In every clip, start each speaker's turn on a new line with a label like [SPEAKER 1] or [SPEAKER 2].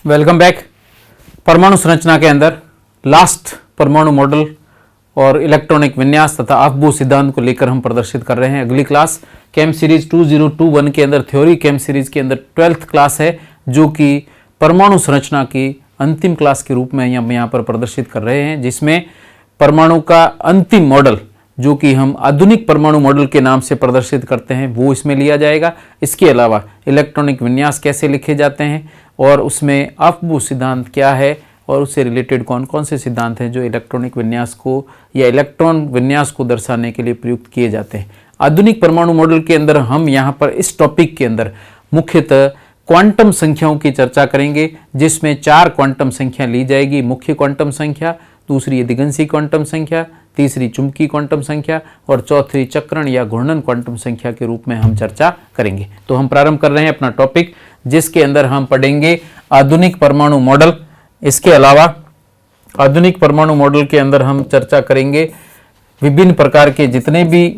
[SPEAKER 1] Welcome back. परमाणु संरचना के अंदर लास्ट परमाणु मॉडल और इलेक्ट्रॉनिक विन्यास तथा अफबू सिद्धांत को लेकर हम प्रदर्शित कर रहे हैं। अगली क्लास केम सीरीज 2021 के अंदर थ्योरी केम सीरीज के अंदर 12th क्लास है, जो कि परमाणु संरचना की अंतिम क्लास के रूप में हम यहाँ पर प्रदर्शित कर रहे हैं, जिसमें परमाणु का अंतिम मॉडल जो कि हम आधुनिक परमाणु मॉडल के नाम से प्रदर्शित करते हैं वो इसमें लिया जाएगा। इसके अलावा इलेक्ट्रॉनिक विन्यास कैसे लिखे जाते हैं और उसमें अफबू सिद्धांत क्या है और उससे रिलेटेड कौन कौन से सिद्धांत हैं जो इलेक्ट्रॉनिक विन्यास को या इलेक्ट्रॉन विन्यास को दर्शाने के लिए प्रयुक्त किए जाते हैं। आधुनिक परमाणु मॉडल के अंदर हम यहाँ पर इस टॉपिक के अंदर मुख्यतः क्वांटम संख्याओं की चर्चा करेंगे, जिसमें 4 क्वांटम संख्या ली जाएगी। मुख्य क्वांटम संख्या, दूसरी दिगंसी क्वांटम संख्या, तीसरी चुंबकीय क्वांटम संख्या और चौथी चक्रण या घूर्णन क्वांटम संख्या के रूप में हम चर्चा करेंगे। तो हम प्रारंभ कर रहे हैं अपना टॉपिक, जिसके अंदर हम पढ़ेंगे आधुनिक परमाणु मॉडल। इसके अलावा आधुनिक परमाणु मॉडल के अंदर हम चर्चा करेंगे विभिन्न प्रकार के जितने भी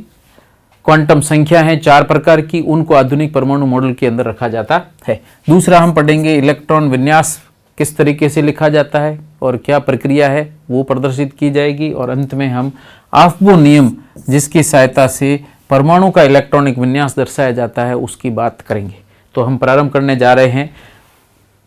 [SPEAKER 1] क्वांटम संख्या हैं 4 प्रकार की, उनको आधुनिक परमाणु मॉडल के अंदर रखा जाता है। दूसरा हम पढ़ेंगे इलेक्ट्रॉन विन्यास किस तरीके से लिखा जाता है और क्या प्रक्रिया है वो प्रदर्शित की जाएगी। और अंत में हम अफबू नियम जिसकी सहायता से परमाणु का इलेक्ट्रॉनिक विन्यास दर्शाया जाता है उसकी बात करेंगे। तो हम प्रारंभ करने जा रहे हैं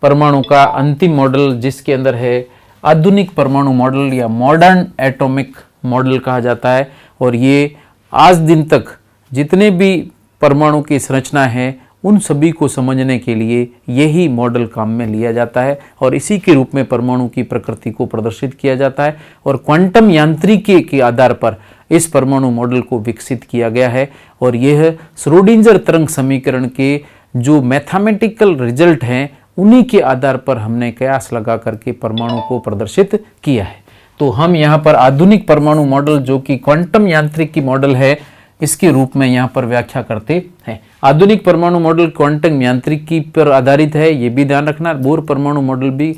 [SPEAKER 1] परमाणु का अंतिम मॉडल, जिसके अंदर है आधुनिक परमाणु मॉडल या मॉडर्न एटॉमिक मॉडल कहा जाता है। और ये आज दिन तक जितने भी परमाणु की संरचना है उन सभी को समझने के लिए यही मॉडल काम में लिया जाता है और इसी के रूप में परमाणु की प्रकृति को प्रदर्शित किया जाता है। और क्वांटम यांत्रिकी के आधार पर इस परमाणु मॉडल को विकसित किया गया है और यह श्रोडिंगर तरंग समीकरण के जो मैथमेटिकल रिजल्ट हैं उन्हीं के आधार पर हमने कयास लगा करके परमाणु को प्रदर्शित किया है। तो हम यहाँ पर आधुनिक परमाणु मॉडल जो कि क्वांटम यांत्रिकी मॉडल है इसके रूप में यहाँ पर व्याख्या करते हैं। आधुनिक परमाणु मॉडल क्वांटम यांत्रिकी पर आधारित है, ये भी ध्यान रखना। बोर परमाणु मॉडल भी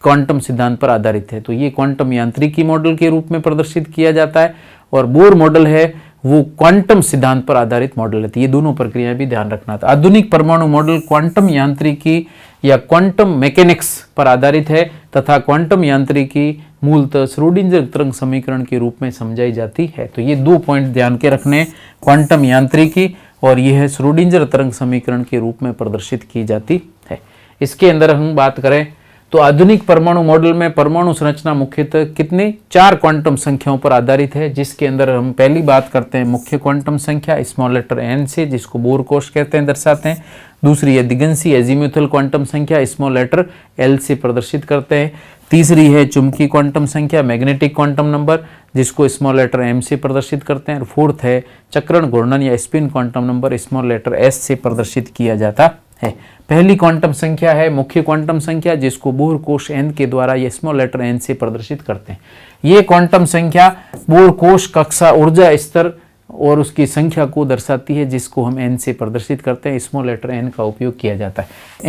[SPEAKER 1] क्वांटम सिद्धांत पर आधारित है, तो ये क्वांटम यांत्रिकी मॉडल के रूप में प्रदर्शित किया जाता है। और बोर मॉडल है वो क्वांटम सिद्धांत पर आधारित मॉडल है, तो ये दोनों प्रक्रियाएं भी ध्यान रखना था। आधुनिक परमाणु मॉडल क्वांटम यांत्रिकी या क्वांटम मैकेनिक्स पर आधारित है तथा क्वांटम यांत्रिकी मूलतः श्रोडिंगर तरंग समीकरण के रूप में समझाई जाती है। तो ये 2 पॉइंट ध्यान के रखने, क्वांटम यांत्रिकी और यह श्रोडिंगर तरंग समीकरण के रूप में प्रदर्शित की जाती है। इसके अंदर हम बात करें तो आधुनिक परमाणु मॉडल में परमाणु संरचना मुख्यतः कितने 4 क्वांटम संख्याओं पर आधारित है, जिसके अंदर हम पहली बात करते हैं मुख्य क्वांटम संख्या स्मॉल लेटर n से, जिसको बोर कोश कहते हैं, दर्शाते हैं। दूसरी है दिगंसी एजीम्यूथल क्वांटम संख्या स्मॉल लेटर l से प्रदर्शित करते हैं। तीसरी है चुंबकीय क्वांटम संख्या मैग्नेटिक क्वांटम नंबर, जिसको स्मॉल लेटर m से प्रदर्शित करते हैं। और फोर्थ है चक्रण घूर्णन या spin quantum number small letter s से प्रदर्शित किया जाता है। पहली क्वांटम संख्या है मुख्य क्वांटम संख्या, जिसको बोर कोश n के द्वारा या स्मॉल लेटर n से प्रदर्शित करते हैं। ये क्वांटम संख्या बोर कोश कक्षा ऊर्जा स्तर और उसकी संख्या को दर्शाती है, जिसको हम n से प्रदर्शित करते हैं। स्मॉल लेटर n का उपयोग किया जाता है।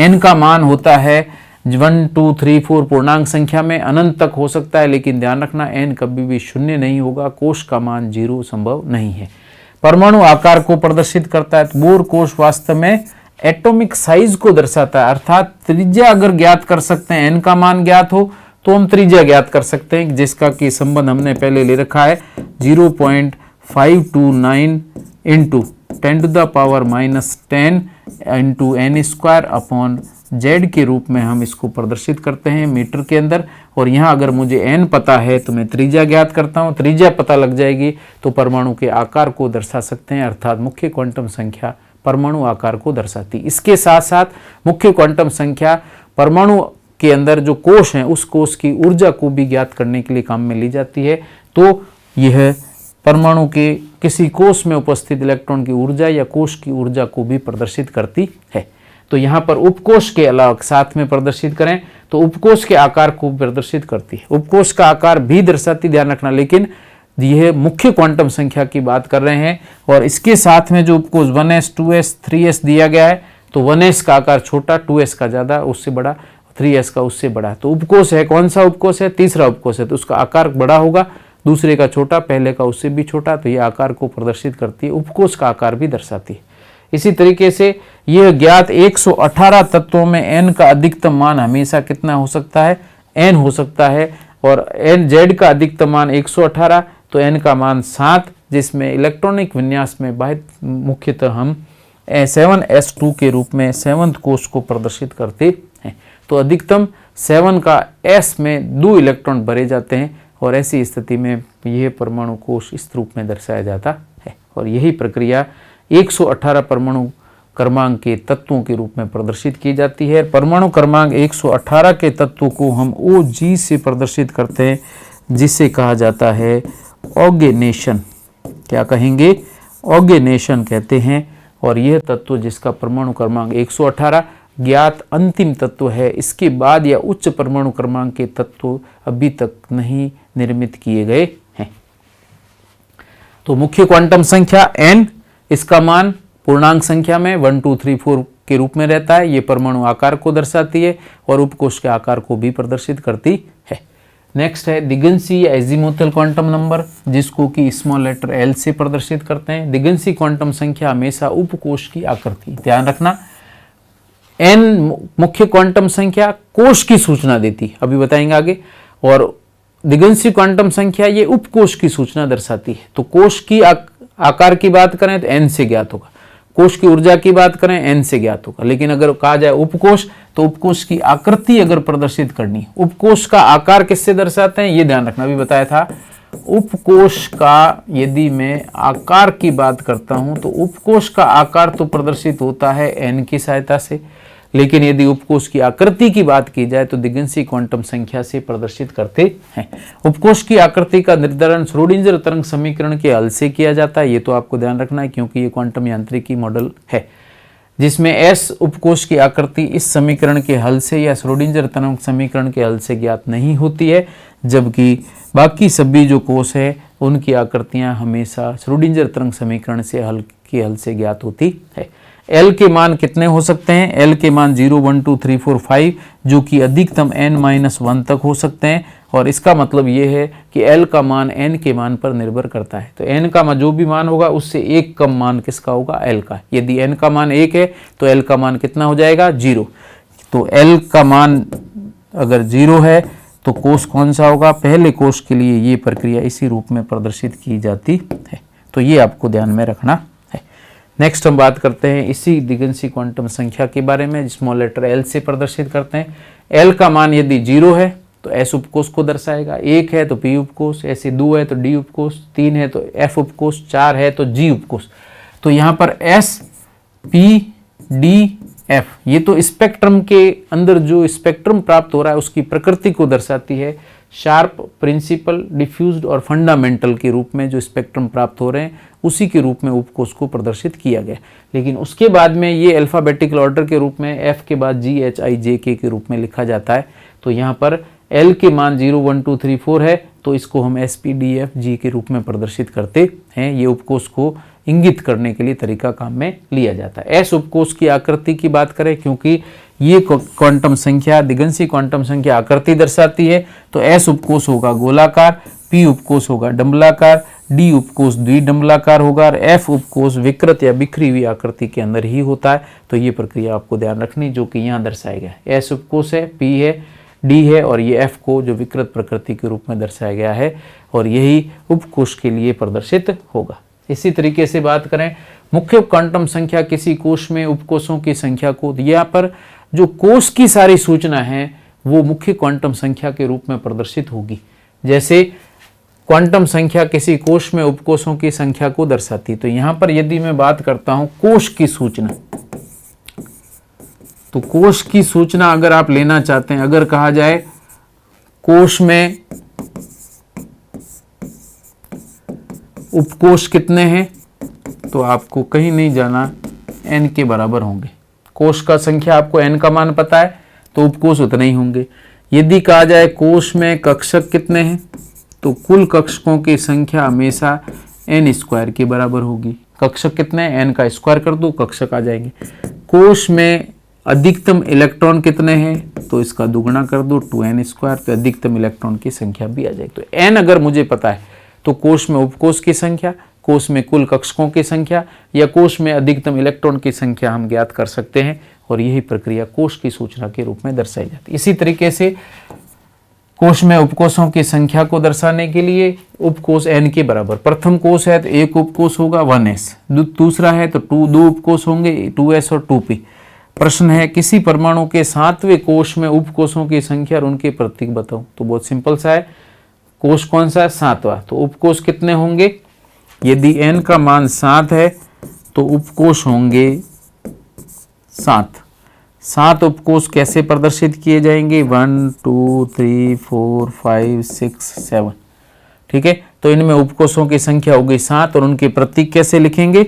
[SPEAKER 1] n का मान होता है 1 2 3 4 पूर्णांक संख्या में अनंत तक हो सकता है, लेकिन ध्यान रखना n कभी भी शून्य नहीं होगा। कोश का मान 0 संभव नहीं है। परमाणु आकार को प्रदर्शित करता है। तो बोर कोश वास्तव में एटॉमिक साइज को दर्शाता है, अर्थात त्रिज्या अगर ज्ञात कर सकते हैं, n का मान ज्ञात हो तो हम त्रिज्या ज्ञात कर सकते हैं, जिसका कि संबंध हमने पहले ले रखा है 0.529 into 10⁻⁻10 into n square upon z के रूप में हम इसको प्रदर्शित करते हैं मीटर के अंदर। और यहाँ अगर मुझे n पता है तो मैं त्रिज्या ज्ञात करता हूँ, त्रिज्या पता लग जाएगी तो परमाणु के आकार को दर्शा सकते हैं, अर्थात मुख्य क्वांटम संख्या परमाणु आकार को दर्शाती। इसके साथ साथ मुख्य क्वांटम संख्या परमाणु के अंदर जो कोश हैं उस कोश की ऊर्जा को भी ज्ञात करने के लिए काम में ली जाती है। तो यह परमाणु के किसी कोश में उपस्थित इलेक्ट्रॉन की ऊर्जा या कोश की ऊर्जा को भी प्रदर्शित करती है। तो यहाँ पर उपकोश के अलावा साथ में प्रदर्शित करें तो उपकोश के आकार को प्रदर्शित करती है, उपकोश का आकार भी दर्शाती, ध्यान रखना। लेकिन यह मुख्य क्वांटम संख्या की बात कर रहे हैं और इसके साथ में जो उपकोश 1s 2s 3s दिया गया है, तो 1s का आकार छोटा, 2s का ज्यादा उससे बड़ा, 3s का उससे बड़ा। तो उपकोश है, कौन सा उपकोश है? तीसरा उपकोश है, तो उसका आकार बड़ा होगा, दूसरे का छोटा, पहले का उससे भी छोटा। तो ये आकार को प्रदर्शित करती है, उपकोश का आकार भी दर्शाती है। इसी तरीके से यह ज्ञात 118 तत्वों में n का अधिकतम मान हमेशा कितना हो सकता है, n हो सकता है। और n z का अधिकतम मान 118, तो n का मान 7, जिसमें इलेक्ट्रॉनिक विन्यास में मुख्यतः हम 7s2 के रूप में 7th कोष को प्रदर्शित करते हैं। तो अधिकतम 7 का s में 2 इलेक्ट्रॉन भरे जाते हैं और ऐसी स्थिति में यह परमाणु कोष इस रूप में दर्शाया जाता है। और यही प्रक्रिया 118 परमाणु क्रमांक के तत्वों के रूप में प्रदर्शित की जाती है। परमाणु क्रमांक 118 के तत्वों को हम OG से प्रदर्शित करते हैं, जिसे कहा जाता है ऑर्गेनेशन। क्या कहेंगे? ऑर्गेनेशन कहते हैं। और यह तत्व जिसका परमाणु क्रमांक 118 ज्ञात अंतिम तत्व है, इसके बाद या उच्च परमाणु क्रमांक के तत्व अभी तक नहीं निर्मित किए गए हैं। तो मुख्य क्वांटम संख्या n, इसका मान पूर्णांक संख्या में 1 2 3 4 के रूप में रहता है। ये परमाणु आकार को दर्शाती है और उपकोष के आकार को भी प्रदर्शित करती है। नेक्स्ट है दिगंशी या एजीमुथल क्वांटम नंबर, जिसको कि स्मॉल लेटर l से प्रदर्शित करते हैं। दिगंशी क्वांटम संख्या हमेशा उपकोष की आकृति, ध्यान रखना, n मुख्य क्वांटम संख्या कोष की सूचना देती, अभी बताएंगे आगे। और दिगंशी क्वांटम संख्या ये उपकोष की सूचना दर्शाती है। तो कोष की आकार की बात करें तो n से ज्ञात होगा, कोष की ऊर्जा की बात करें n से ज्ञात होगा। लेकिन अगर कहा जाए उपकोष, तो उपकोष की आकृति अगर प्रदर्शित करनी है, उपकोष का आकार किससे दर्शाते हैं ये ध्यान रखना, अभी बताया था। उपकोष का यदि मैं आकार की बात करता हूं तो उपकोष का आकार तो प्रदर्शित होता है n की सहायता से, लेकिन यदि उपकोष की आकृति की बात की जाए तो दिगंशी क्वांटम संख्या से प्रदर्शित करते हैं। उपकोष की आकृति का निर्धारण श्रोडिंगर तरंग समीकरण के हल से किया जाता है। ये तो आपको ध्यान रखना है, क्योंकि ये क्वांटम यांत्रिकी मॉडल है, जिसमें s उपकोष की आकृति इस समीकरण के हल से या श्रोडिंगर तरंग समीकरण के हल से ज्ञात नहीं होती है, जबकि बाकी सभी जो कोष है उनकी आकृतियां हमेशा श्रोडिंगर तरंग समीकरण से हल से ज्ञात होती है। L के मान कितने हो सकते हैं? L के मान 0 1 2 3 4 5, जो कि अधिकतम n-1 तक हो सकते हैं। और इसका मतलब ये है कि L का मान n के मान पर निर्भर करता है। तो n का जो भी मान होगा उससे एक कम मान किसका होगा? L का। यदि n का मान 1 है तो L का मान कितना हो जाएगा? 0। तो L का मान अगर 0 है तो कोष कौन सा होगा? पहले कोष के लिए ये प्रक्रिया इसी रूप में प्रदर्शित की जाती है। तो ये आपको ध्यान में रखना है। नेक्स्ट हम बात करते हैं इसी दिगंशी क्वांटम संख्या के बारे में, स्मॉल लेटर L से प्रदर्शित करते हैं। L का मान यदि 0 है तो S उपकोष को दर्शाएगा, 1 है तो P उपकोष, ऐसे 2 है तो D उपकोष, 3 है तो F उपकोष, 4 है तो G उपकोष। तो यहाँ पर S, P, D, F ये तो स्पेक्ट्रम के अंदर जो स्पेक्ट्रम प्राप्त हो रहा है उसकी प्रकृति को दर्शाती है। शार्प, प्रिंसिपल, डिफ्यूज्ड और फंडामेंटल के रूप में जो स्पेक्ट्रम प्राप्त हो रहे हैं उसी के रूप में उपकोष को प्रदर्शित किया गया। लेकिन उसके बाद में ये अल्फाबेटिकल ऑर्डर के रूप में F के बाद G, H, I, J, K के रूप में लिखा जाता है। तो यहाँ पर L के मान 0 1 2 3 4 है तो इसको हम S, P, D, F, G के रूप में प्रदर्शित करते हैं। ये उपकोष को इंगित करने के लिए तरीका काम में लिया जाता है। S उपकोष की आकृति की बात करें, क्योंकि ये क्वांटम संख्या दिगंशी क्वांटम संख्या आकृति दर्शाती है, तो S उपकोष होगा गोलाकार, P उपकोष होगा डंबलाकार, D उपकोष द्विडंबलाकार होगा और F उपकोष विकृत या बिखरी हुई आकृति के अंदर ही होता है। तो ये प्रक्रिया आपको ध्यान रखनी जो कि यहाँ दर्शाया गया है। S उपकोष है, P है, D है और ये F को जो विकृत प्रकृति के रूप में दर्शाया गया है और यही उपकोष के लिए प्रदर्शित होगा। इसी तरीके से बात करें मुख्य क्वांटम संख्या किसी कोष में उपकोषों की संख्या को, यहाँ पर जो कोष की सारी सूचना है वो मुख्य क्वांटम संख्या के रूप में प्रदर्शित होगी। जैसे क्वांटम संख्या किसी कोष में उपकोषों की संख्या को दर्शाती। तो यहाँ पर यदि मैं बात करता हूँ कोष की सूचना, तो कोष की सूचना अगर आप लेना चाहते हैं, अगर कहा जाए कोष में उपकोष कितने हैं तो आपको कहीं नहीं जाना, n के बराबर होंगे। कोष का संख्या आपको n का मान पता है तो उपकोष उतने ही होंगे। यदि कहा जाए कोष में कक्षक कितने हैं तो कुल कक्षकों की संख्या हमेशा n² के बराबर होगी। कक्षक कितने हैं? n का स्क्वायर कर दो कक्षक आ जाएंगे। कोष में अधिकतम इलेक्ट्रॉन कितने हैं तो इसका दुगुना कर दो 2n² तो अधिकतम इलेक्ट्रॉन की संख्या भी आ जाएगी। तो n अगर मुझे पता है तो कोष में उपकोष की संख्या, कोश में कुल कक्षकों की संख्या या कोश में अधिकतम इलेक्ट्रॉन की संख्या हम ज्ञात कर सकते हैं और यही प्रक्रिया कोश की सूचना के रूप में दर्शाई जाती है। इसी तरीके से कोश में उपकोषों की संख्या को दर्शाने के लिए उपकोष n के बराबर, प्रथम कोश है तो एक उपकोष होगा 1s, दूसरा है तो दो उपकोष होंगे 2s और 2p। प्रश्न है किसी परमाणु के 7वें कोश में उपकोषों की संख्या और उनके प्रतीक बताओ। तो बहुत सिंपल सा है, कोश कौन सा है 7वां, तो उपकोष कितने होंगे, यदि n का मान 7 है तो उपकोष होंगे 7 उपकोष कैसे प्रदर्शित किए जाएंगे 1 2 3 4 5 6 7, ठीक है। तो इनमें उपकोषों की संख्या हो गई 7 और उनके प्रतीक कैसे लिखेंगे,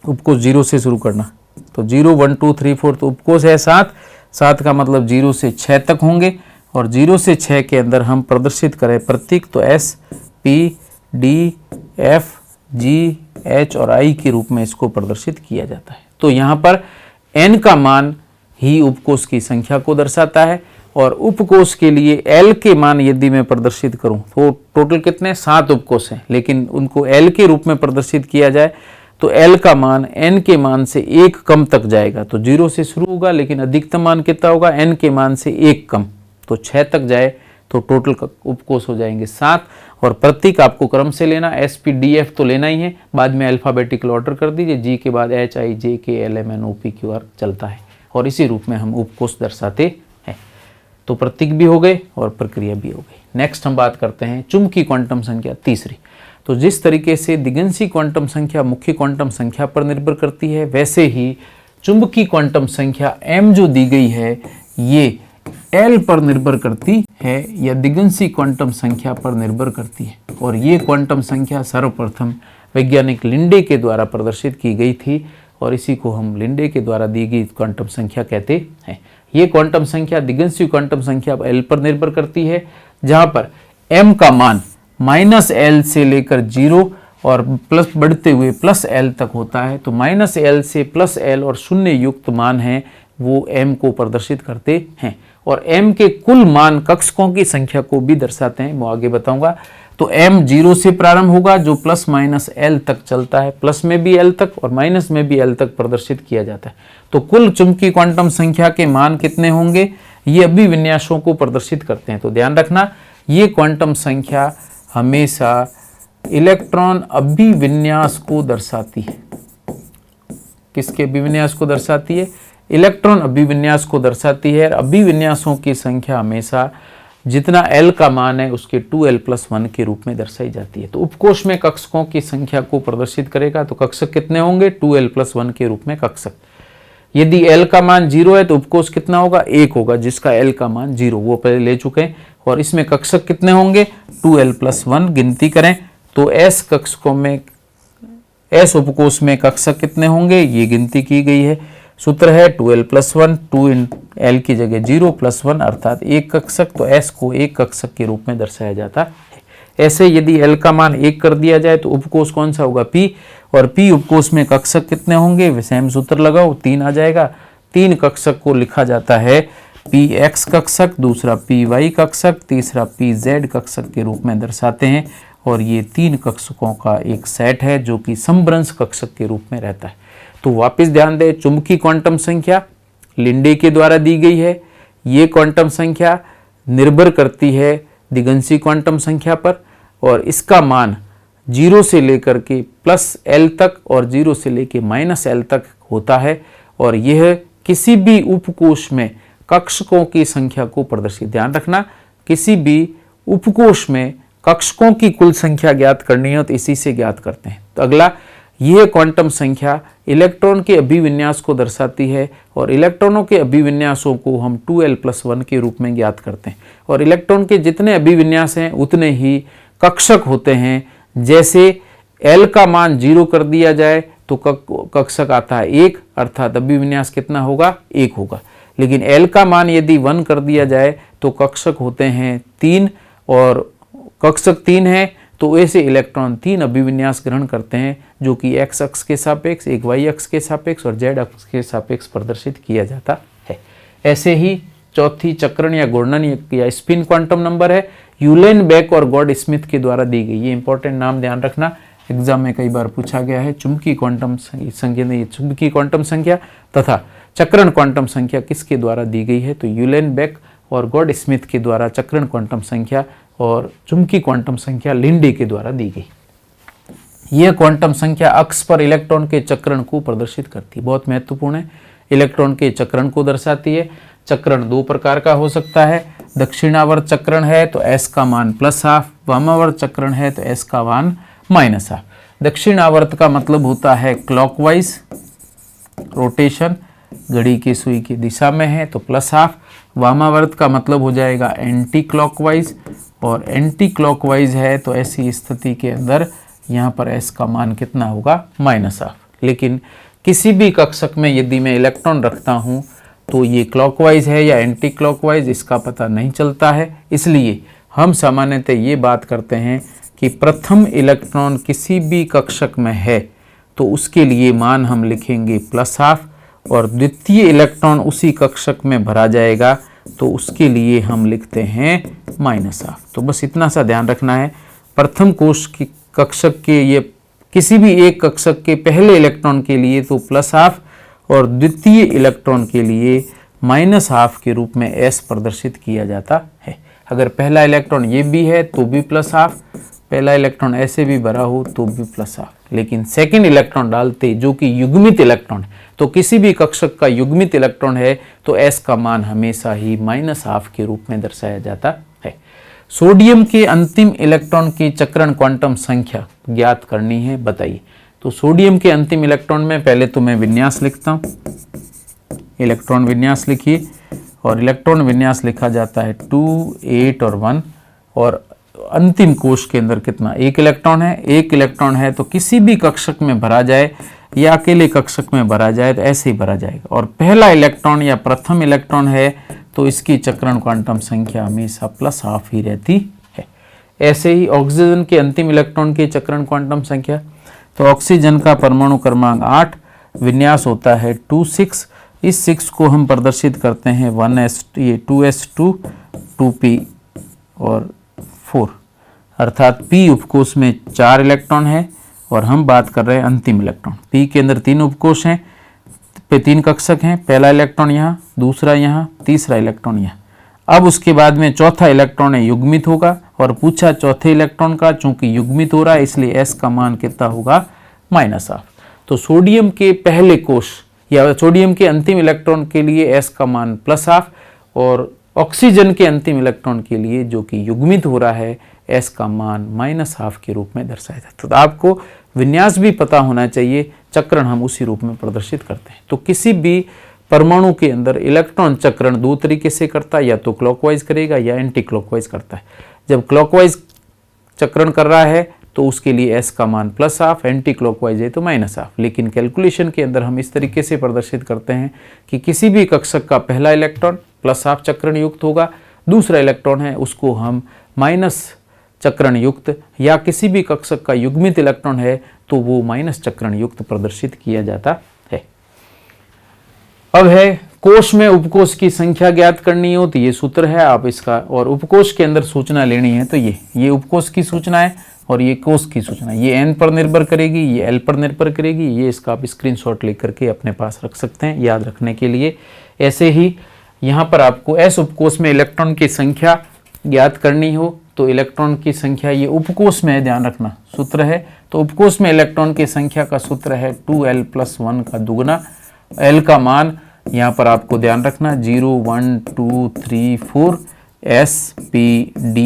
[SPEAKER 1] उपकोष 0 से शुरू करना, तो 0 1 2 3 4, तो उपकोष है 7 का मतलब 0 से 6 तक होंगे और 0 से 6 के अंदर हम प्रदर्शित करें प्रतीक तो S P D F G H और I के रूप में इसको प्रदर्शित किया जाता है। तो यहाँ पर n का मान ही उपकोष की संख्या को दर्शाता है और उपकोष के लिए L के मान यदि मैं प्रदर्शित करूं तो टोटल कितने 7 उपकोष हैं, लेकिन उनको L के रूप में प्रदर्शित किया जाए तो L का मान n के मान से 1 कम तक जाएगा, तो 0 से शुरू होगा लेकिन अधिकतम मान कितना होगा n के मान से 1 कम, तो 6 तक जाए तो टोटल उपकोष हो जाएंगे 7 और प्रतीक आपको क्रम से लेना, S P D F तो लेना ही है, बाद में अल्फाबेटिकल ऑर्डर कर दीजिए, G के बाद H I J K L M N O P Q R चलता है और इसी रूप में हम उपकोष दर्शाते हैं। तो प्रतीक भी हो गए और प्रक्रिया भी हो गई। नेक्स्ट हम बात करते हैं चुंबकीय क्वांटम संख्या तीसरी। तो जिस तरीके से दिगंशी क्वांटम संख्या मुख्य क्वांटम संख्या पर निर्भर करती है, वैसे ही चुंबकीय क्वांटम संख्या m जो दी गई है ये L पर निर्भर करती है या दिगंशी क्वांटम संख्या पर निर्भर करती है और ये क्वांटम संख्या सर्वप्रथम वैज्ञानिक लिंडे के द्वारा प्रदर्शित की गई थी और इसी को हम लिंडे के द्वारा दी गई क्वांटम संख्या कहते हैं। ये क्वांटम संख्या दिगंशी क्वांटम संख्या L पर निर्भर करती है, जहां पर m का मान -L से लेकर 0 और प्लस बढ़ते हुए +L तक होता है। तो -L से +L और शून्य युक्त मान है वो m को प्रदर्शित करते हैं और m के कुल मान कक्षकों की संख्या को भी दर्शाते हैं, वो आगे बताऊंगा। तो m 0 से प्रारंभ होगा जो +-L तक चलता है, प्लस में भी L तक और माइनस में भी L तक प्रदर्शित किया जाता है। तो कुल चुंबकीय क्वांटम संख्या के मान कितने होंगे, ये अभिविन्यासों को प्रदर्शित करते हैं। तो ध्यान रखना, ये क्वांटम संख्या हमेशा इलेक्ट्रॉन अभिविन्यास को दर्शाती है। किसके अभिविन्यास को दर्शाती है, इलेक्ट्रॉन अभिविन्यास को दर्शाती है। अभिविन्यासों की संख्या हमेशा जितना L का मान है उसके 2L+1 के रूप में दर्शाई जाती है। तो उपकोष में कक्षकों की संख्या को प्रदर्शित करेगा, तो कक्षक कितने होंगे 2L+1 के रूप में कक्षक। यदि L का मान 0 है तो उपकोष कितना होगा 1 होगा, जिसका L का मान 0 वो पहले ले चुके हैं। और इसमें कक्षक कितने होंगे 2L+1, गिनती करें तो S कक्षकों में S उपकोष में कक्षक कितने होंगे ये गिनती की गई है। सूत्र है 2L+1, 2 इन L की जगह 0+1 अर्थात 1 कक्षक, तो S को 1 कक्षक के रूप में दर्शाया जाता है। ऐसे यदि L का मान 1 कर दिया जाए तो उपकोष कौन सा होगा P, और P उपकोष में कक्षक कितने होंगे, सेम सूत्र लगाओ 3 आ जाएगा। 3 कक्षक को लिखा जाता है PX कक्षक, दूसरा PY कक्षक, तीसरा PZ कक्षक के रूप में दर्शाते हैं और ये 3 कक्षकों का एक सेट है जो कि समभ्रंश कक्षक के रूप में रहता है। तो वापस ध्यान दें, चुंबकीय क्वांटम संख्या लिंडे के द्वारा दी गई है। ये क्वांटम संख्या निर्भर करती है दिगंशी क्वांटम संख्या पर और इसका मान 0 से लेकर के +L तक और 0 से लेकर -L तक होता है और यह किसी भी उपकोष में कक्षकों की संख्या को प्रदर्शित, ध्यान रखना, किसी भी उपकोष में कक्षकों की कुल संख्या ज्ञात करनी है तो इसी से ज्ञात करते हैं। तो अगला, यह क्वांटम संख्या इलेक्ट्रॉन के अभिविन्यास को दर्शाती है और इलेक्ट्रॉनों के अभिविन्यासों को हम 2L+1 के रूप में ज्ञात करते हैं और इलेक्ट्रॉन के जितने अभिविन्यास हैं उतने ही कक्षक होते हैं। जैसे L का मान 0 कर दिया जाए तो कक्षक आता है 1 अर्थात अभिविन्यास कितना होगा 1 होगा, लेकिन L का मान यदि 1 कर दिया जाए तो कक्षक होते हैं 3 और कक्षक 3 है तो ऐसे इलेक्ट्रॉन 3 अभिविन्यास ग्रहण करते हैं जो कि x अक्ष के सापेक्ष, एक y अक्ष के सापेक्ष और z अक्ष के सापेक्ष प्रदर्शित किया जाता है। ऐसे ही चौथी चक्रण या घूर्णन या स्पिन क्वांटम नंबर है, यूलेनबेक और गॉड स्मिथ के द्वारा दी गई। ये इंपॉर्टेंट नाम ध्यान रखना, एग्जाम में कई बार पूछा गया है। चुंबकीय क्वांटम संख्या नहीं, चुंबकीय क्वांटम संख्या तथा चक्रण क्वांटम संख्या किसके द्वारा दी गई है? तो यूलेनबेक और गॉड स्मिथ के द्वारा चक्रण क्वांटम संख्या और चुंबकीय क्वांटम संख्या लिंडे के द्वारा दी गई। यह क्वांटम संख्या अक्ष पर इलेक्ट्रॉन के चक्रण को प्रदर्शित करती है, बहुत महत्वपूर्ण है। इलेक्ट्रॉन के चक्रण को दर्शाती है। चक्रण दो प्रकार का हो सकता है। दक्षिणावर्त चक्रण है तो s का मान +½ वामावर्त चक्रण है तो s का मान -½ दक्षिणावर्त का मतलब होता है क्लॉकवाइज रोटेशन, घड़ी की सुई की दिशा में है तो +½ वामावर्त का मतलब हो जाएगा एंटी क्लॉकवाइज, और एंटी क्लॉकवाइज है तो ऐसी स्थिति के अंदर यहाँ पर s का मान कितना होगा? -½ लेकिन किसी भी कक्षक में यदि मैं इलेक्ट्रॉन रखता हूँ तो ये क्लॉकवाइज है या एंटी क्लॉकवाइज इसका पता नहीं चलता है। इसलिए हम सामान्यतः ये बात करते हैं कि प्रथम इलेक्ट्रॉन किसी भी कक्षक में है तो उसके लिए मान हम लिखेंगे +½ और द्वितीय इलेक्ट्रॉन उसी कक्षक में भरा जाएगा तो उसके लिए हम लिखते हैं -½ तो बस इतना सा ध्यान रखना है। प्रथम कोश की कक्षक के ये किसी भी एक कक्षक के पहले इलेक्ट्रॉन के लिए तो +½ और द्वितीय इलेक्ट्रॉन के लिए -½ के रूप में s प्रदर्शित किया जाता है। अगर पहला इलेक्ट्रॉन ये भी है तो भी +½ पहला इलेक्ट्रॉन ऐसे भी भरा हो तो भी +½ लेकिन सेकंड इलेक्ट्रॉन डालते जो कि युग्मित इलेक्ट्रॉन है, तो किसी भी कक्षक का युग्मित इलेक्ट्रॉन है तो s का मान हमेशा ही -½ के रूप में दर्शाया जाता है। सोडियम के अंतिम इलेक्ट्रॉन की चक्रण क्वांटम संख्या ज्ञात करनी है, बताइए। तो सोडियम के अंतिम इलेक्ट्रॉन में पहले तो मैं विन्यास लिखता हूँ, इलेक्ट्रॉन विन्यास लिखिए, और इलेक्ट्रॉन विन्यास लिखा जाता है 2, 8 और 1, और अंतिम कोश के अंदर कितना? एक इलेक्ट्रॉन है। एक इलेक्ट्रॉन है तो किसी भी कक्षक में भरा जाए या अकेले कक्षक में भरा जाए तो ऐसे ही भरा जाएगा, और पहला इलेक्ट्रॉन या प्रथम इलेक्ट्रॉन है तो इसकी चक्रण क्वांटम संख्या हमेशा +½ ही रहती है। ऐसे ही ऑक्सीजन के अंतिम इलेक्ट्रॉन की चक्रण क्वांटम संख्या, तो ऑक्सीजन का परमाणु क्रमांक 8, विन्यास होता है 2,6, इस 6 को हम प्रदर्शित करते हैं 2s2 2p और 4, अर्थात p उपकोष में 4 इलेक्ट्रॉन है और हम बात कर रहे हैं अंतिम इलेक्ट्रॉन। p के अंदर 3 उपकोष हैं, पे 3 कक्षक हैं, पहला इलेक्ट्रॉन यहाँ, दूसरा यहाँ, तीसरा इलेक्ट्रॉन यहाँ। अब उसके बाद में चौथा इलेक्ट्रॉन है युग्मित होगा, और पूछा चौथे इलेक्ट्रॉन का, चूंकि युग्मित हो रहा है इसलिए s का मान कितना होगा? -½ तो सोडियम के पहले कोश या सोडियम के अंतिम इलेक्ट्रॉन के लिए s का मान +½ और ऑक्सीजन के अंतिम इलेक्ट्रॉन के लिए जो कि युग्मित हो रहा है s का मान -½ के रूप में दर्शाया जाता है। तो आपको विन्यास भी पता होना चाहिए, चक्रण हम उसी रूप में प्रदर्शित करते हैं। तो किसी भी परमाणु के अंदर इलेक्ट्रॉन चक्रण दो तरीके से करता है, या तो क्लॉकवाइज करेगा या एंटी क्लॉकवाइज करता है। जब क्लॉकवाइज चक्रण कर रहा है तो उसके लिए s का मान +½ एंटी क्लॉकवाइज है तो -½ लेकिन कैलकुलेशन के अंदर हम इस तरीके से प्रदर्शित करते हैं कि किसी भी कक्षक का पहला इलेक्ट्रॉन +½ चक्रण युक्त होगा, दूसरा इलेक्ट्रॉन है उसको हम माइनस चक्रण युक्त, या किसी भी कक्षक का युग्मित इलेक्ट्रॉन है तो वो माइनस चक्रण युक्त प्रदर्शित किया जाता है। अब है कोश में उपकोष की संख्या ज्ञात करनी हो तो ये सूत्र है आप इसका, और उपकोष के अंदर सूचना लेनी है तो ये उपकोष की सूचना है और ये कोष की सूचना, ये n पर निर्भर करेगी, ये l पर निर्भर करेगी। ये इसका आप स्क्रीनशॉट लेकर के अपने पास रख सकते हैं याद रखने के लिए। ऐसे ही यहाँ पर आपको s उपकोष में इलेक्ट्रॉन की संख्या ज्ञात करनी हो तो इलेक्ट्रॉन की संख्या ये उपकोष में ध्यान रखना सूत्र है, तो उपकोष में इलेक्ट्रॉन की संख्या का सूत्र है 2l + 1 का दुगना। l का मान यहाँ पर आपको ध्यान रखना 0, 1, 2, 3, 4 S, P, D,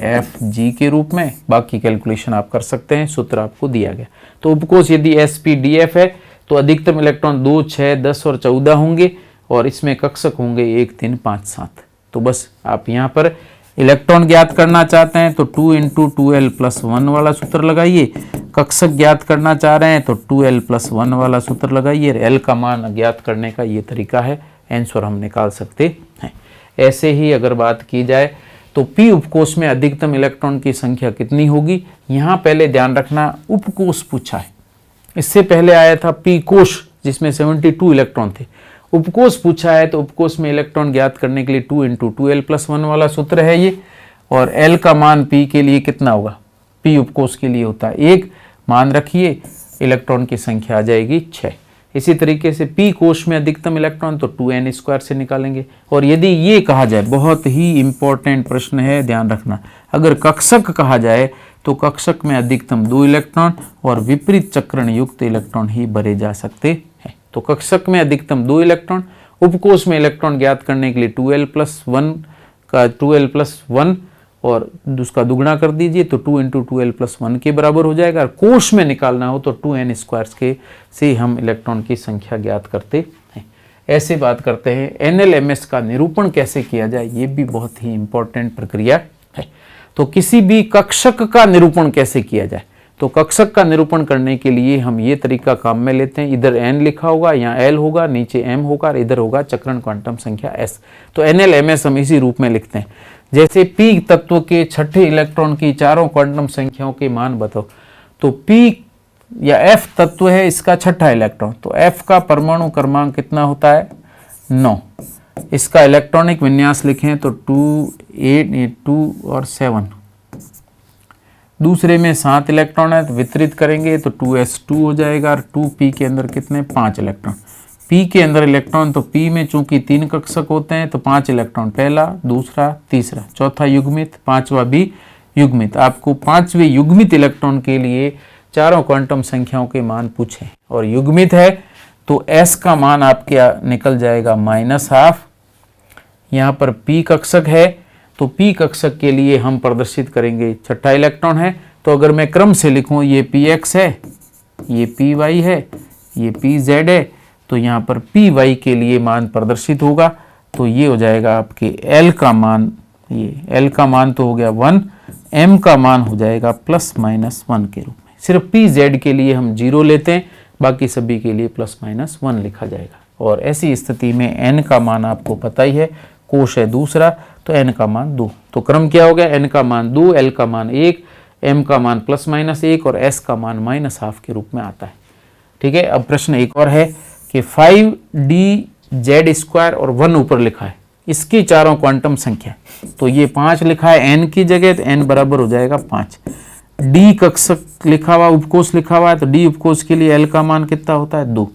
[SPEAKER 1] F, G के रूप में, बाकी कैलकुलेशन आप कर सकते हैं, सूत्र आपको दिया गया। तो उपकोष यदि S, P, D, F है तो अधिकतम इलेक्ट्रॉन 2, 6, 10 और 14 होंगे, और इसमें कक्षक होंगे 1, 3, 5, 7। तो बस आप यहाँ पर इलेक्ट्रॉन ज्ञात करना चाहते हैं तो 2 × 2l + 1 वाला सूत्र लगाइए, कक्षक ज्ञात करना चाह रहे हैं तो 2l + 1 वाला सूत्र लगाइए। l का मान ज्ञात करने का ये तरीका है, आंसर हम निकाल सकते हैं। ऐसे ही अगर बात की जाए तो p उपकोष में अधिकतम इलेक्ट्रॉन की संख्या कितनी होगी, यहाँ पहले ध्यान रखना उपकोष पूछा है, इससे पहले आया था p कोश जिसमें 72 इलेक्ट्रॉन थे। उपकोष पूछा है तो उपकोष में इलेक्ट्रॉन ज्ञात करने के लिए 2 × 2l + 1 वाला सूत्र है ये, और l का मान p के लिए कितना होगा, p उपकोष के लिए होता है 1, मान रखिए, इलेक्ट्रॉन की संख्या आ जाएगी 6। इसी तरीके से p कोश में अधिकतम इलेक्ट्रॉन तो 2n² से निकालेंगे। और यदि ये कहा जाए, बहुत ही इंपॉर्टेंट प्रश्न है, ध्यान रखना, अगर कक्षक कहा जाए तो कक्षक में अधिकतम 2 इलेक्ट्रॉन और विपरीत चक्रण युक्त इलेक्ट्रॉन ही भरे जा सकते हैं। तो कक्षक में अधिकतम 2 इलेक्ट्रॉन, उपकोष में इलेक्ट्रॉन ज्ञात करने के लिए 2l+1 का 2l+1 और उसका दुगुना कर दीजिए तो 2 × 2l+1 के बराबर हो जाएगा। और कोश में निकालना हो तो 2n² के से हम इलेक्ट्रॉन की संख्या ज्ञात करते हैं। ऐसे बात करते हैं NLMS का निरूपण कैसे किया जाए, ये भी बहुत ही इंपॉर्टेंट प्रक्रिया है। तो किसी भी कक्षक का निरूपण कैसे किया जाए, तो कक्षक का निरूपण करने के लिए हम ये तरीका काम में लेते हैं। इधर n लिखा होगा, यहाँ l होगा, नीचे m होगा और इधर होगा चक्रण क्वांटम संख्या s। तो NLMS हम इसी रूप में लिखते हैं। जैसे p तत्व के छठे इलेक्ट्रॉन की चारों क्वांटम संख्याओं के मान बताओ, तो p या f तत्व है, इसका छठा इलेक्ट्रॉन, तो f का परमाणु क्रमांक कितना होता है 9। इसका इलेक्ट्रॉनिक विन्यास लिखें तो 2, 8, 2 और 7। दूसरे में 7 इलेक्ट्रॉन है तो वितरित करेंगे तो 2s2 हो जाएगा। और 2p के अंदर कितने 5 इलेक्ट्रॉन। p के अंदर इलेक्ट्रॉन, तो p में चूंकि 3 कक्षक होते हैं तो 5 इलेक्ट्रॉन, पहला, दूसरा, तीसरा, चौथा युग्मित, पांचवा भी युग्मित। आपको पांचवें युग्मित इलेक्ट्रॉन के लिए चारों क्वांटम संख्याओं के मान पूछे और युग्मित है तो s का मान आपके निकल जाएगा -12। यहाँ पर p कक्षक है तो p कक्षक के लिए हम प्रदर्शित करेंगे छठा इलेक्ट्रॉन है। तो अगर मैं क्रम से लिखूं, ये px है, ये py है, ये pz है, तो यहाँ पर py के लिए मान प्रदर्शित होगा। तो ये हो जाएगा आपके l का मान, ये l का मान तो हो गया 1, m का मान हो जाएगा +-1 के रूप में। सिर्फ pz के लिए हम 0 लेते हैं, बाकी सभी के लिए +-1 लिखा जाएगा। और ऐसी स्थिति में n का मान आपको पता ही है, कोश है दूसरा तो n का मान 2। तो क्रम क्या हो गया, n का मान 2, l का मान 1, m का मान +-1 और s का मान -12 के रूप में आता है। ठीक है। अब प्रश्न एक और है कि 5dz² और 1 ऊपर लिखा है, इसकी चारों क्वांटम संख्या, तो ये 5 लिखा है n की जगह, तो n बराबर हो जाएगा 5। d कक्षक लिखा हुआ, उपकोष लिखा हुआ है, तो d उपकोष के लिए l का मान कितना होता है 2।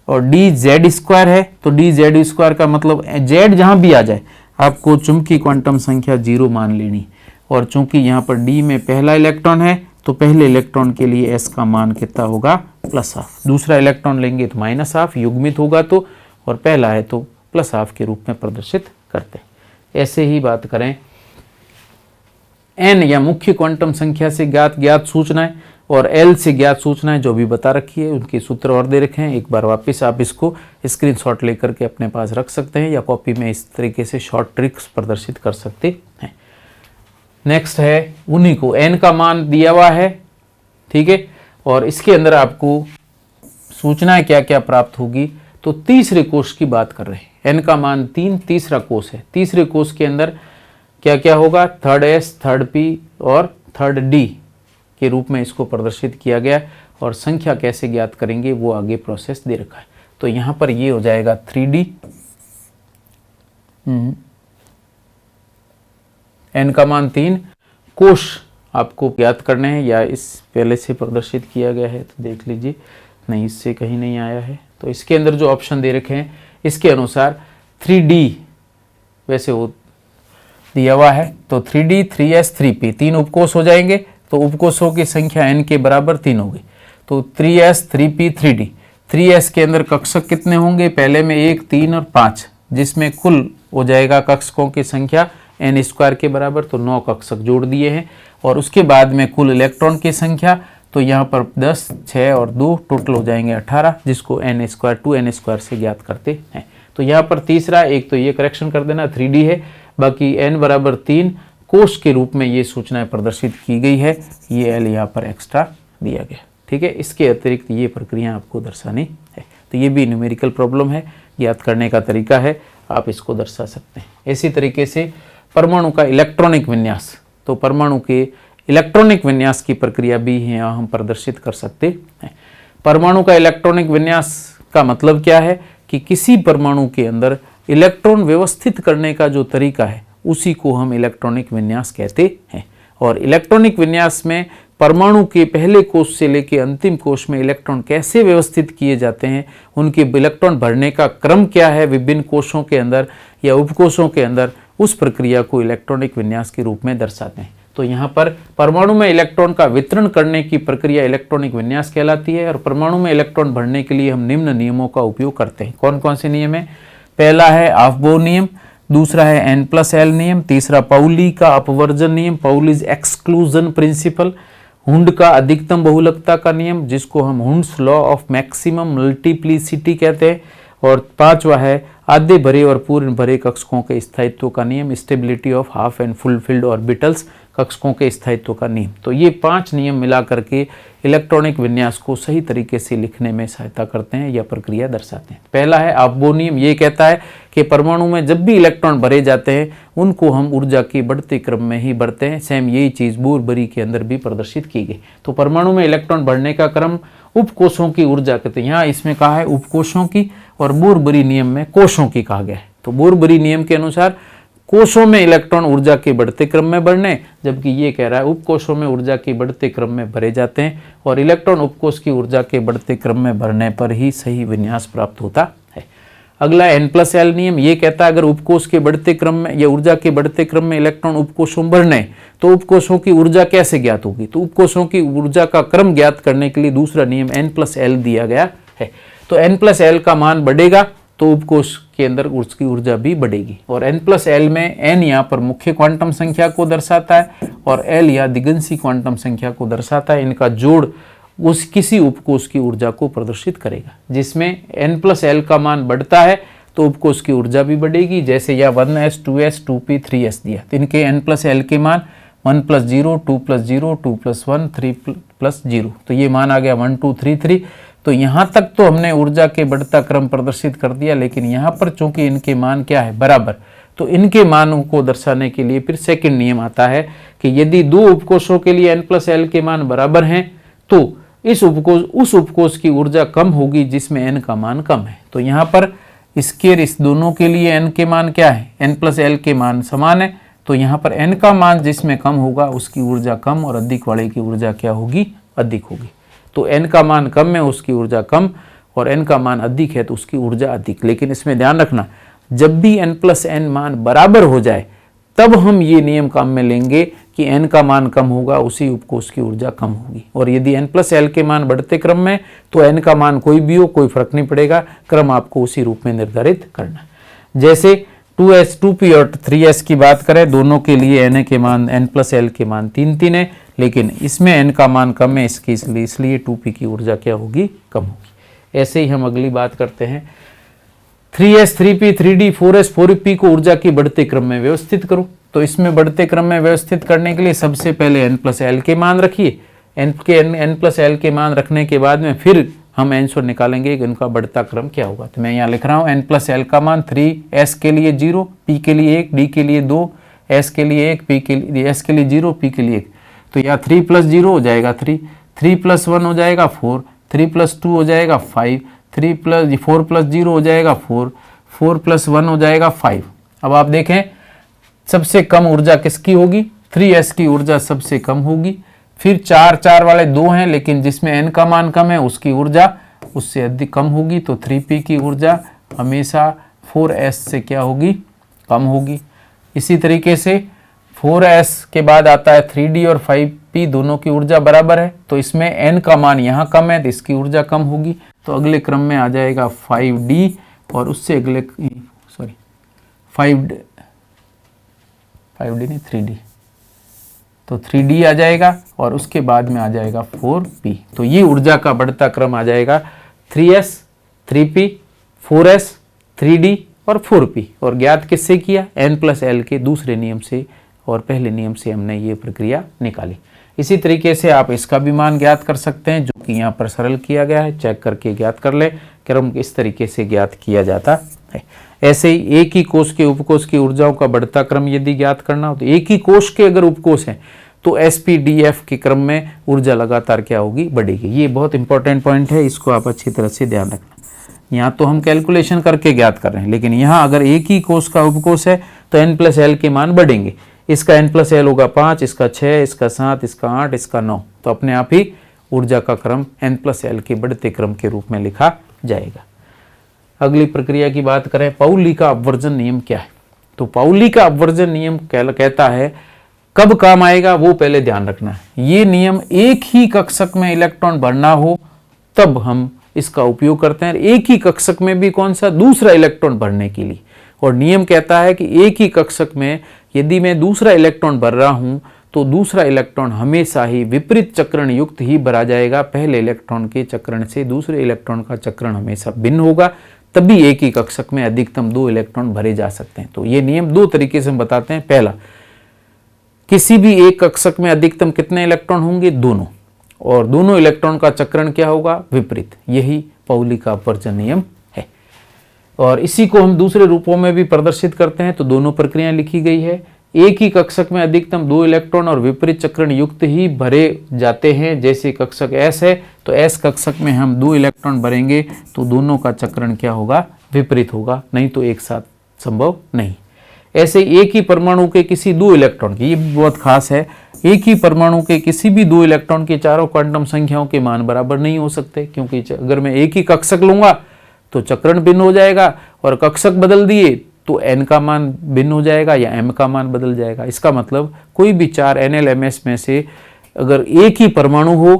[SPEAKER 1] और dz² है तो dz² का मतलब z जहां भी आ जाए आपको चुंबकीय क्वांटम संख्या 0 मान लेनी। और चूंकि यहाँ पर d में पहला इलेक्ट्रॉन है तो पहले इलेक्ट्रॉन के लिए s का मान कितना होगा +12। दूसरा इलेक्ट्रॉन लेंगे तो -12, युग्मित होगा तो, और पहला है तो +12 के रूप में प्रदर्शित करते हैं। ऐसे ही बात करें n या मुख्य क्वांटम संख्या से ज्ञात सूचनाएं और l से ज्ञात सूचनाएं जो भी बता रखी है उनके सूत्र और दे रखे हैं। एक बार वापस आप इसको स्क्रीनशॉट लेकर के अपने पास रख सकते हैं या कॉपी में इस तरीके से शॉर्ट ट्रिक्स प्रदर्शित कर सकते हैं। नेक्स्ट है उन्हीं को n का मान दिया हुआ है, ठीक है, और इसके अंदर आपको सूचनाएं क्या क्या प्राप्त होगी। तो तीसरे कोष की बात कर रहे हैं, n का मान 3, तीसरा कोष है। तीसरे कोष के अंदर क्या क्या होगा, 3rd s, 3rd p और 3rd d के रूप में इसको प्रदर्शित किया गया। और संख्या कैसे ज्ञात करेंगे वो आगे प्रोसेस दे रखा है। तो यहाँ पर ये हो जाएगा 3d, n का मान 3, कोष आपको ज्ञात करने हैं या इस पहले से प्रदर्शित किया गया है तो देख लीजिए, नहीं इससे कहीं नहीं आया है। तो इसके अंदर जो ऑप्शन दे रखे हैं इसके अनुसार 3d वैसे वो दिया हुआ है, तो 3d, 3s, 3p 3 उपकोष हो जाएंगे। तो उपकोषों की संख्या n के बराबर 3 होगी। तो 3s, 3p, 3d। 3s के अंदर कक्षक कितने होंगे, पहले में 1, 3 और 5, जिसमें कुल हो जाएगा कक्षकों की संख्या n² के बराबर, तो 9 कक्षक जोड़ दिए हैं। और उसके बाद में कुल इलेक्ट्रॉन की संख्या, तो यहाँ पर 10, 6 और 2 टोटल हो जाएंगे 18, जिसको n² 2n² से ज्ञात करते हैं। तो यहाँ पर तीसरा, एक तो ये करेक्शन कर देना 3d है, बाकी n बराबर 3 कोष के रूप में ये सूचनाएं प्रदर्शित की गई है, ये l यहाँ पर एक्स्ट्रा दिया गया। ठीक है, इसके अतिरिक्त ये प्रक्रिया आपको दर्शानी है। तो ये भी न्यूमेरिकल प्रॉब्लम है, ज्ञात करने का तरीका है, आप इसको दर्शा सकते हैं। इसी तरीके से परमाणु का इलेक्ट्रॉनिक विन्यास, तो परमाणु के इलेक्ट्रॉनिक विन्यास की प्रक्रिया भी यहाँ हम प्रदर्शित कर सकते हैं। परमाणु का इलेक्ट्रॉनिक विन्यास का मतलब क्या है कि किसी परमाणु के अंदर इलेक्ट्रॉन व्यवस्थित करने का जो तरीका है उसी को हम इलेक्ट्रॉनिक विन्यास कहते हैं। और इलेक्ट्रॉनिक विन्यास में परमाणु के पहले कोष से लेकर अंतिम कोष में इलेक्ट्रॉन कैसे व्यवस्थित किए जाते हैं, उनके इलेक्ट्रॉन भरने का क्रम क्या है विभिन्न कोषों के अंदर या उपकोषों के अंदर, उस प्रक्रिया को इलेक्ट्रॉनिक विन्यास के रूप में दर्शाते हैं। तो यहाँ पर परमाणु में इलेक्ट्रॉन का वितरण करने की प्रक्रिया इलेक्ट्रॉनिक विन्यास कहलाती है और परमाणु में इलेक्ट्रॉन भरने के लिए हम निम्न नियमों का उपयोग करते हैं। कौन कौन से नियम है? पहला है ऑफ-बोर नियम, दूसरा है N+L नियम, तीसरा पाउली का अपवर्जन नियम, पाउलीज एक्सक्लूजन प्रिंसिपल, हुंड का अधिकतम बहुलकता का नियम जिसको हम Hund's law of maximum multiplicity कहते हैं, और पांचवा है आधे भरे और पूर्ण भरे कक्षकों के स्थायित्व का नियम, stability of half and full filled orbitals, कक्षकों के स्थायित्व का नियम। तो ये 5 नियम मिला करके इलेक्ट्रॉनिक विन्यास को सही तरीके से लिखने में सहायता करते हैं या प्रक्रिया दर्शाते हैं। पहला है ऑफ-बोर नियम, ये कहता है कि परमाणु में जब भी इलेक्ट्रॉन भरे जाते हैं उनको हम ऊर्जा के बढ़ते क्रम में ही बढ़ते हैं। सेम यही चीज़ बोर-बरी के अंदर भी प्रदर्शित की गई। तो परमाणु में इलेक्ट्रॉन भरने का क्रम उपकोषों की ऊर्जा कहते हैं, यहाँ इसमें कहा है उपकोषों की, और बोर-बरी नियम में कोषों की कहा गया है। तो बोर-बरी नियम के अनुसार कोषों में इलेक्ट्रॉन ऊर्जा के बढ़ते क्रम में बढ़ने, जबकि ये कह रहा है उपकोषों में ऊर्जा के बढ़ते क्रम में भरे जाते हैं और इलेक्ट्रॉन उपकोष की ऊर्जा के बढ़ते क्रम में भरने पर ही सही विन्यास प्राप्त होता है। अगला N+L नियम, ये कहता है अगर उपकोष के बढ़ते क्रम में या ऊर्जा के बढ़ते क्रम में इलेक्ट्रॉन उपकोषों में भरने तो उपकोषों की ऊर्जा कैसे ज्ञात होगी? तो उपकोषों की ऊर्जा का क्रम ज्ञात करने के लिए दूसरा नियम N+L दिया गया है। तो N+L का मान बढ़ेगा तो उपकोष के अंदर उसकी ऊर्जा भी बढ़ेगी। और N+L में N यहाँ पर मुख्य क्वांटम संख्या को दर्शाता है और L या दिगंशी क्वांटम संख्या को दर्शाता है। इनका जोड़ उस किसी उपकोष की ऊर्जा को प्रदर्शित करेगा। जिसमें N+L का मान बढ़ता है तो उपकोष की ऊर्जा भी बढ़ेगी। जैसे यह 1s 2s 2p 3s दिया, तो इनके N+L के मान 1 + 0 2 + 0 2 + 1 3 + 0, तो ये मान आ गया 1 2 3 3। तो यहाँ तक तो हमने ऊर्जा के बढ़ता क्रम प्रदर्शित कर दिया, लेकिन यहाँ पर चूंकि इनके मान क्या है बराबर, तो इनके मानों को दर्शाने के लिए फिर सेकंड नियम आता है कि यदि दो उपकोषों के लिए N+L के मान बराबर हैं तो उस उपकोष की ऊर्जा कम होगी जिसमें N का मान कम है। तो यहाँ पर इस दोनों के लिए N के मान क्या है, N+L के मान समान है, तो यहाँ पर N का मान जिसमें कम होगा उसकी ऊर्जा कम और अधिक वाले की ऊर्जा क्या होगी, अधिक होगी। तो N का मान कम है उसकी ऊर्जा कम और N का मान अधिक है तो उसकी ऊर्जा अधिक। लेकिन इसमें ध्यान रखना, जब भी N+N मान बराबर हो जाए तब हम ये नियम काम में लेंगे कि N का मान कम होगा उसी उपकोष की ऊर्जा कम होगी। और यदि N+L के मान बढ़ते क्रम में तो N का मान कोई भी हो कोई फर्क नहीं पड़ेगा, क्रम आपको उसी रूप में निर्धारित करना। जैसे 2s 2p और 3s की बात करें, दोनों के लिए N+L के मान 3 3 है, लेकिन इसमें N का मान कम है इसलिए 2p की ऊर्जा क्या होगी, कम होगी। ऐसे ही हम अगली बात करते हैं 3s 3p 3d 4s 4p को ऊर्जा की बढ़ते क्रम में व्यवस्थित करो। तो इसमें बढ़ते क्रम में व्यवस्थित करने के लिए सबसे पहले N+L के मान रखिए। N+L के मान रखने के बाद में फिर हम आंसर निकालेंगे कि इनका बढ़ता क्रम क्या होगा। तो मैं यहाँ लिख रहा हूँ N+L का मान 3, S के लिए 0, P के लिए 1, D के लिए 2, S के लिए 1, S के लिए 0, P के लिए 1। तो यहाँ 3 + 0 हो जाएगा 3, 3 + 1 हो जाएगा 4, 3 + 2 हो जाएगा 5, 4 + 0 हो जाएगा 4, 4 + 1 हो जाएगा 5। अब आप देखें सबसे कम ऊर्जा किसकी होगी, 3s की ऊर्जा सबसे कम होगी। फिर 4 4 वाले 2 हैं, लेकिन जिसमें n का मान कम है उसकी ऊर्जा उससे अधिक कम होगी। तो 3p की ऊर्जा हमेशा 4s से क्या होगी, कम होगी। इसी तरीके से 4s के बाद आता है 3d और 5p, दोनों की ऊर्जा बराबर है, तो इसमें n का मान यहाँ कम है तो इसकी ऊर्जा कम होगी। तो अगले क्रम में आ जाएगा 5d और उससे अगले 5d नहीं 3d, तो 3d आ जाएगा और उसके बाद में आ जाएगा 4p। तो ये ऊर्जा का बढ़ता क्रम आ जाएगा 3s 3p 4s 3d और 4p। और ज्ञात किससे किया, N+L के दूसरे नियम से, और पहले नियम से हमने ये प्रक्रिया निकाली। इसी तरीके से आप इसका भी मान ज्ञात कर सकते हैं, जो कि यहाँ पर सरल किया गया है, चेक करके ज्ञात कर ले। क्रम इस तरीके से ज्ञात किया जाता है। ऐसे ही एक ही कोष के उपकोष की ऊर्जाओं का बढ़ता क्रम यदि ज्ञात करना हो तो एक ही कोष के अगर उपकोष हैं तो SPDF के क्रम में ऊर्जा लगातार क्या होगी, बढ़ेगी। ये बहुत इंपॉर्टेंट पॉइंट है, इसको आप अच्छी तरह से ध्यान रखना। यहाँ तो हम कैलकुलेशन करके ज्ञात कर रहे हैं, लेकिन यहाँ अगर एक ही कोष का उपकोष है तो N+L के मान बढ़ेंगे। इसका N+L होगा 5, इसका 6, इसका 7, इसका 8, इसका 9। तो अपने आप ही ऊर्जा का क्रम n+L के बढ़ते क्रम के रूप में लिखा जाएगा। अगली प्रक्रिया की बात करें, पाउली का अपवर्जन नियम क्या है? तो पाउली का अपवर्जन नियम कहता है कब काम आएगा वो पहले ध्यान रखना है। ये नियम एक ही कक्षक में इलेक्ट्रॉन भरना हो तब हम इसका उपयोग करते हैं, एक ही कक्षक में भी कौन सा, दूसरा इलेक्ट्रॉन भरने के लिए। और नियम कहता है कि एक ही कक्षक में यदि मैं दूसरा इलेक्ट्रॉन भर रहा हूं तो दूसरा इलेक्ट्रॉन हमेशा ही विपरीत चक्रण युक्त ही भरा जाएगा। पहले इलेक्ट्रॉन के चक्रण से दूसरे इलेक्ट्रॉन का चक्रण हमेशा भिन्न होगा, तभी एक ही कक्षक में अधिकतम 2 इलेक्ट्रॉन भरे जा सकते हैं। तो ये नियम 2 तरीके से हम बताते हैं। पहला, किसी भी एक कक्षक में अधिकतम कितने इलेक्ट्रॉन होंगे, दोनों, और दोनों इलेक्ट्रॉन का चक्रण क्या होगा, विपरीत। यही पाउली का अपवर्जन नियम है। और इसी को हम दूसरे रूपों में भी प्रदर्शित करते हैं। तो दोनों प्रक्रियाएं लिखी गई है। एक ही कक्षक में अधिकतम 2 इलेक्ट्रॉन और विपरीत चक्रण युक्त ही भरे जाते हैं। जैसे कक्षक S है तो S कक्षक में हम 2 इलेक्ट्रॉन भरेंगे तो दोनों का चक्रण क्या होगा, विपरीत होगा, नहीं तो एक साथ संभव नहीं। ऐसे एक ही परमाणु के किसी 2 इलेक्ट्रॉन की, ये बहुत खास है, एक ही परमाणु के किसी भी 2 इलेक्ट्रॉन के चारों क्वांटम संख्याओं के मान बराबर नहीं हो सकते, क्योंकि अगर मैं एक ही कक्षक लूंगा तो चक्रण भिन्न हो जाएगा, और कक्षक बदल दिए तो n का मान भिन्न हो जाएगा या m का मान बदल जाएगा। इसका मतलब कोई भी 4 NLMS में से अगर एक ही परमाणु हो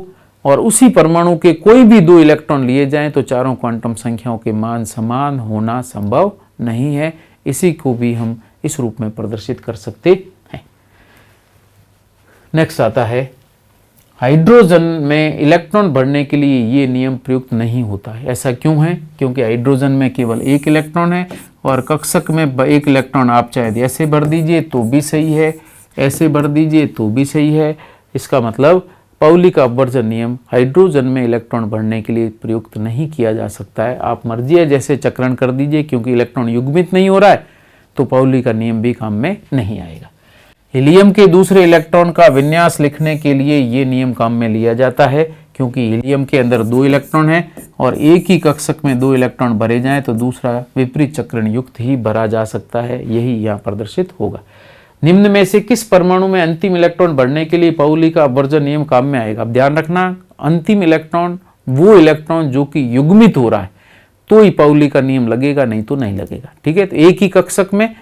[SPEAKER 1] और उसी परमाणु के कोई भी 2 इलेक्ट्रॉन लिए जाएं तो चारों क्वांटम संख्याओं के मान समान होना संभव नहीं है। इसी को भी हम इस रूप में प्रदर्शित कर सकते हैं। नेक्स्ट आता है, हाइड्रोजन में इलेक्ट्रॉन भरने के लिए ये नियम प्रयुक्त नहीं होता है। ऐसा क्यों है? क्योंकि हाइड्रोजन में केवल 1 इलेक्ट्रॉन है और कक्षक में 1 इलेक्ट्रॉन आप चाहे ऐसे भर दीजिए तो भी सही है, ऐसे भर दीजिए तो भी सही है। इसका मतलब पाउली का अपवर्जन नियम हाइड्रोजन में इलेक्ट्रॉन भरने के लिए प्रयुक्त नहीं किया जा सकता है। आप मर्जी है जैसे चक्रण कर दीजिए, क्योंकि इलेक्ट्रॉन युग्मित नहीं हो रहा है तो पाउली का नियम भी काम में नहीं आएगा। हीलियम के दूसरे इलेक्ट्रॉन का विन्यास लिखने के लिए ये नियम काम में लिया जाता है, क्योंकि हीलियम के अंदर 2 इलेक्ट्रॉन हैं और एक ही कक्षक में 2 इलेक्ट्रॉन भरे जाएं तो दूसरा विपरीत चक्रण युक्त ही भरा जा सकता है। यही यहाँ प्रदर्शित होगा। निम्न में से किस परमाणु में अंतिम इलेक्ट्रॉन भरने के लिए पाउली का अपवर्जन नियम काम में आएगा? अब ध्यान रखना, अंतिम इलेक्ट्रॉन वो इलेक्ट्रॉन जो कि युग्मित हो रहा है तो ही पाउली का नियम लगेगा, नहीं तो नहीं लगेगा। ठीक है, तो एक ही कक्षक में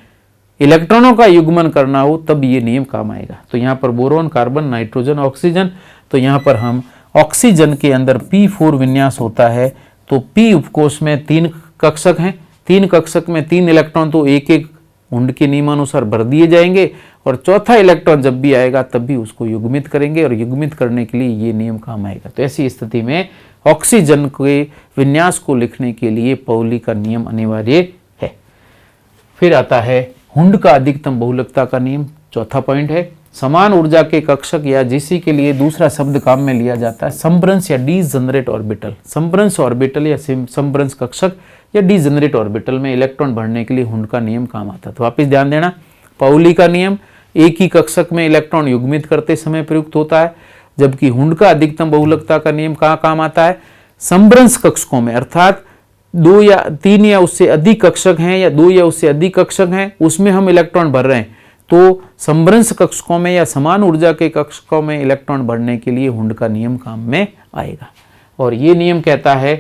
[SPEAKER 1] इलेक्ट्रॉनों का युग्मन करना हो तब ये नियम काम आएगा। तो यहाँ पर बोरोन, कार्बन, नाइट्रोजन, ऑक्सीजन, तो यहाँ पर हम ऑक्सीजन के अंदर P4 विन्यास होता है। तो P उपकोष में 3 कक्षक हैं, 3 कक्षक में 3 इलेक्ट्रॉन तो एक एक हुंड के नियमानुसार भर दिए जाएंगे, और चौथा इलेक्ट्रॉन जब भी आएगा तब भी उसको युग्मित करेंगे, और युग्मित करने के लिए ये नियम काम आएगा। तो ऐसी स्थिति में ऑक्सीजन के विन्यास को लिखने के लिए पाउली का नियम अनिवार्य है। फिर आता है हुंड का अधिकतम बहुलकता का नियम। चौथा पॉइंट है, समान ऊर्जा के कक्षक या जीसी के लिए दूसरा शब्द काम में लिया जाता है संभ्रंश या डीजनरेट ऑर्बिटल। संभ्रंश ऑर्बिटल या संभ्रंश कक्षक या डीजनरेट ऑर्बिटल में इलेक्ट्रॉन भरने के लिए हुंड का नियम काम आता है। तो वापस ध्यान देना, पाउली का नियम एक ही कक्षक में इलेक्ट्रॉन युग्मित करते समय प्रयुक्त होता है, जबकि हुंड का अधिकतम बहुलकता का नियम कहाँ काम आता है? संभ्रंश कक्षकों में, अर्थात 2 या 3 या उससे अधिक कक्षक हैं या 2 या उससे अधिक कक्षक हैं, उसमें हम इलेक्ट्रॉन भर रहे हैं। तो संभ्रंश कक्षकों में या समान ऊर्जा के कक्षकों में इलेक्ट्रॉन भरने के लिए हुंड का नियम काम में आएगा। और ये नियम कहता है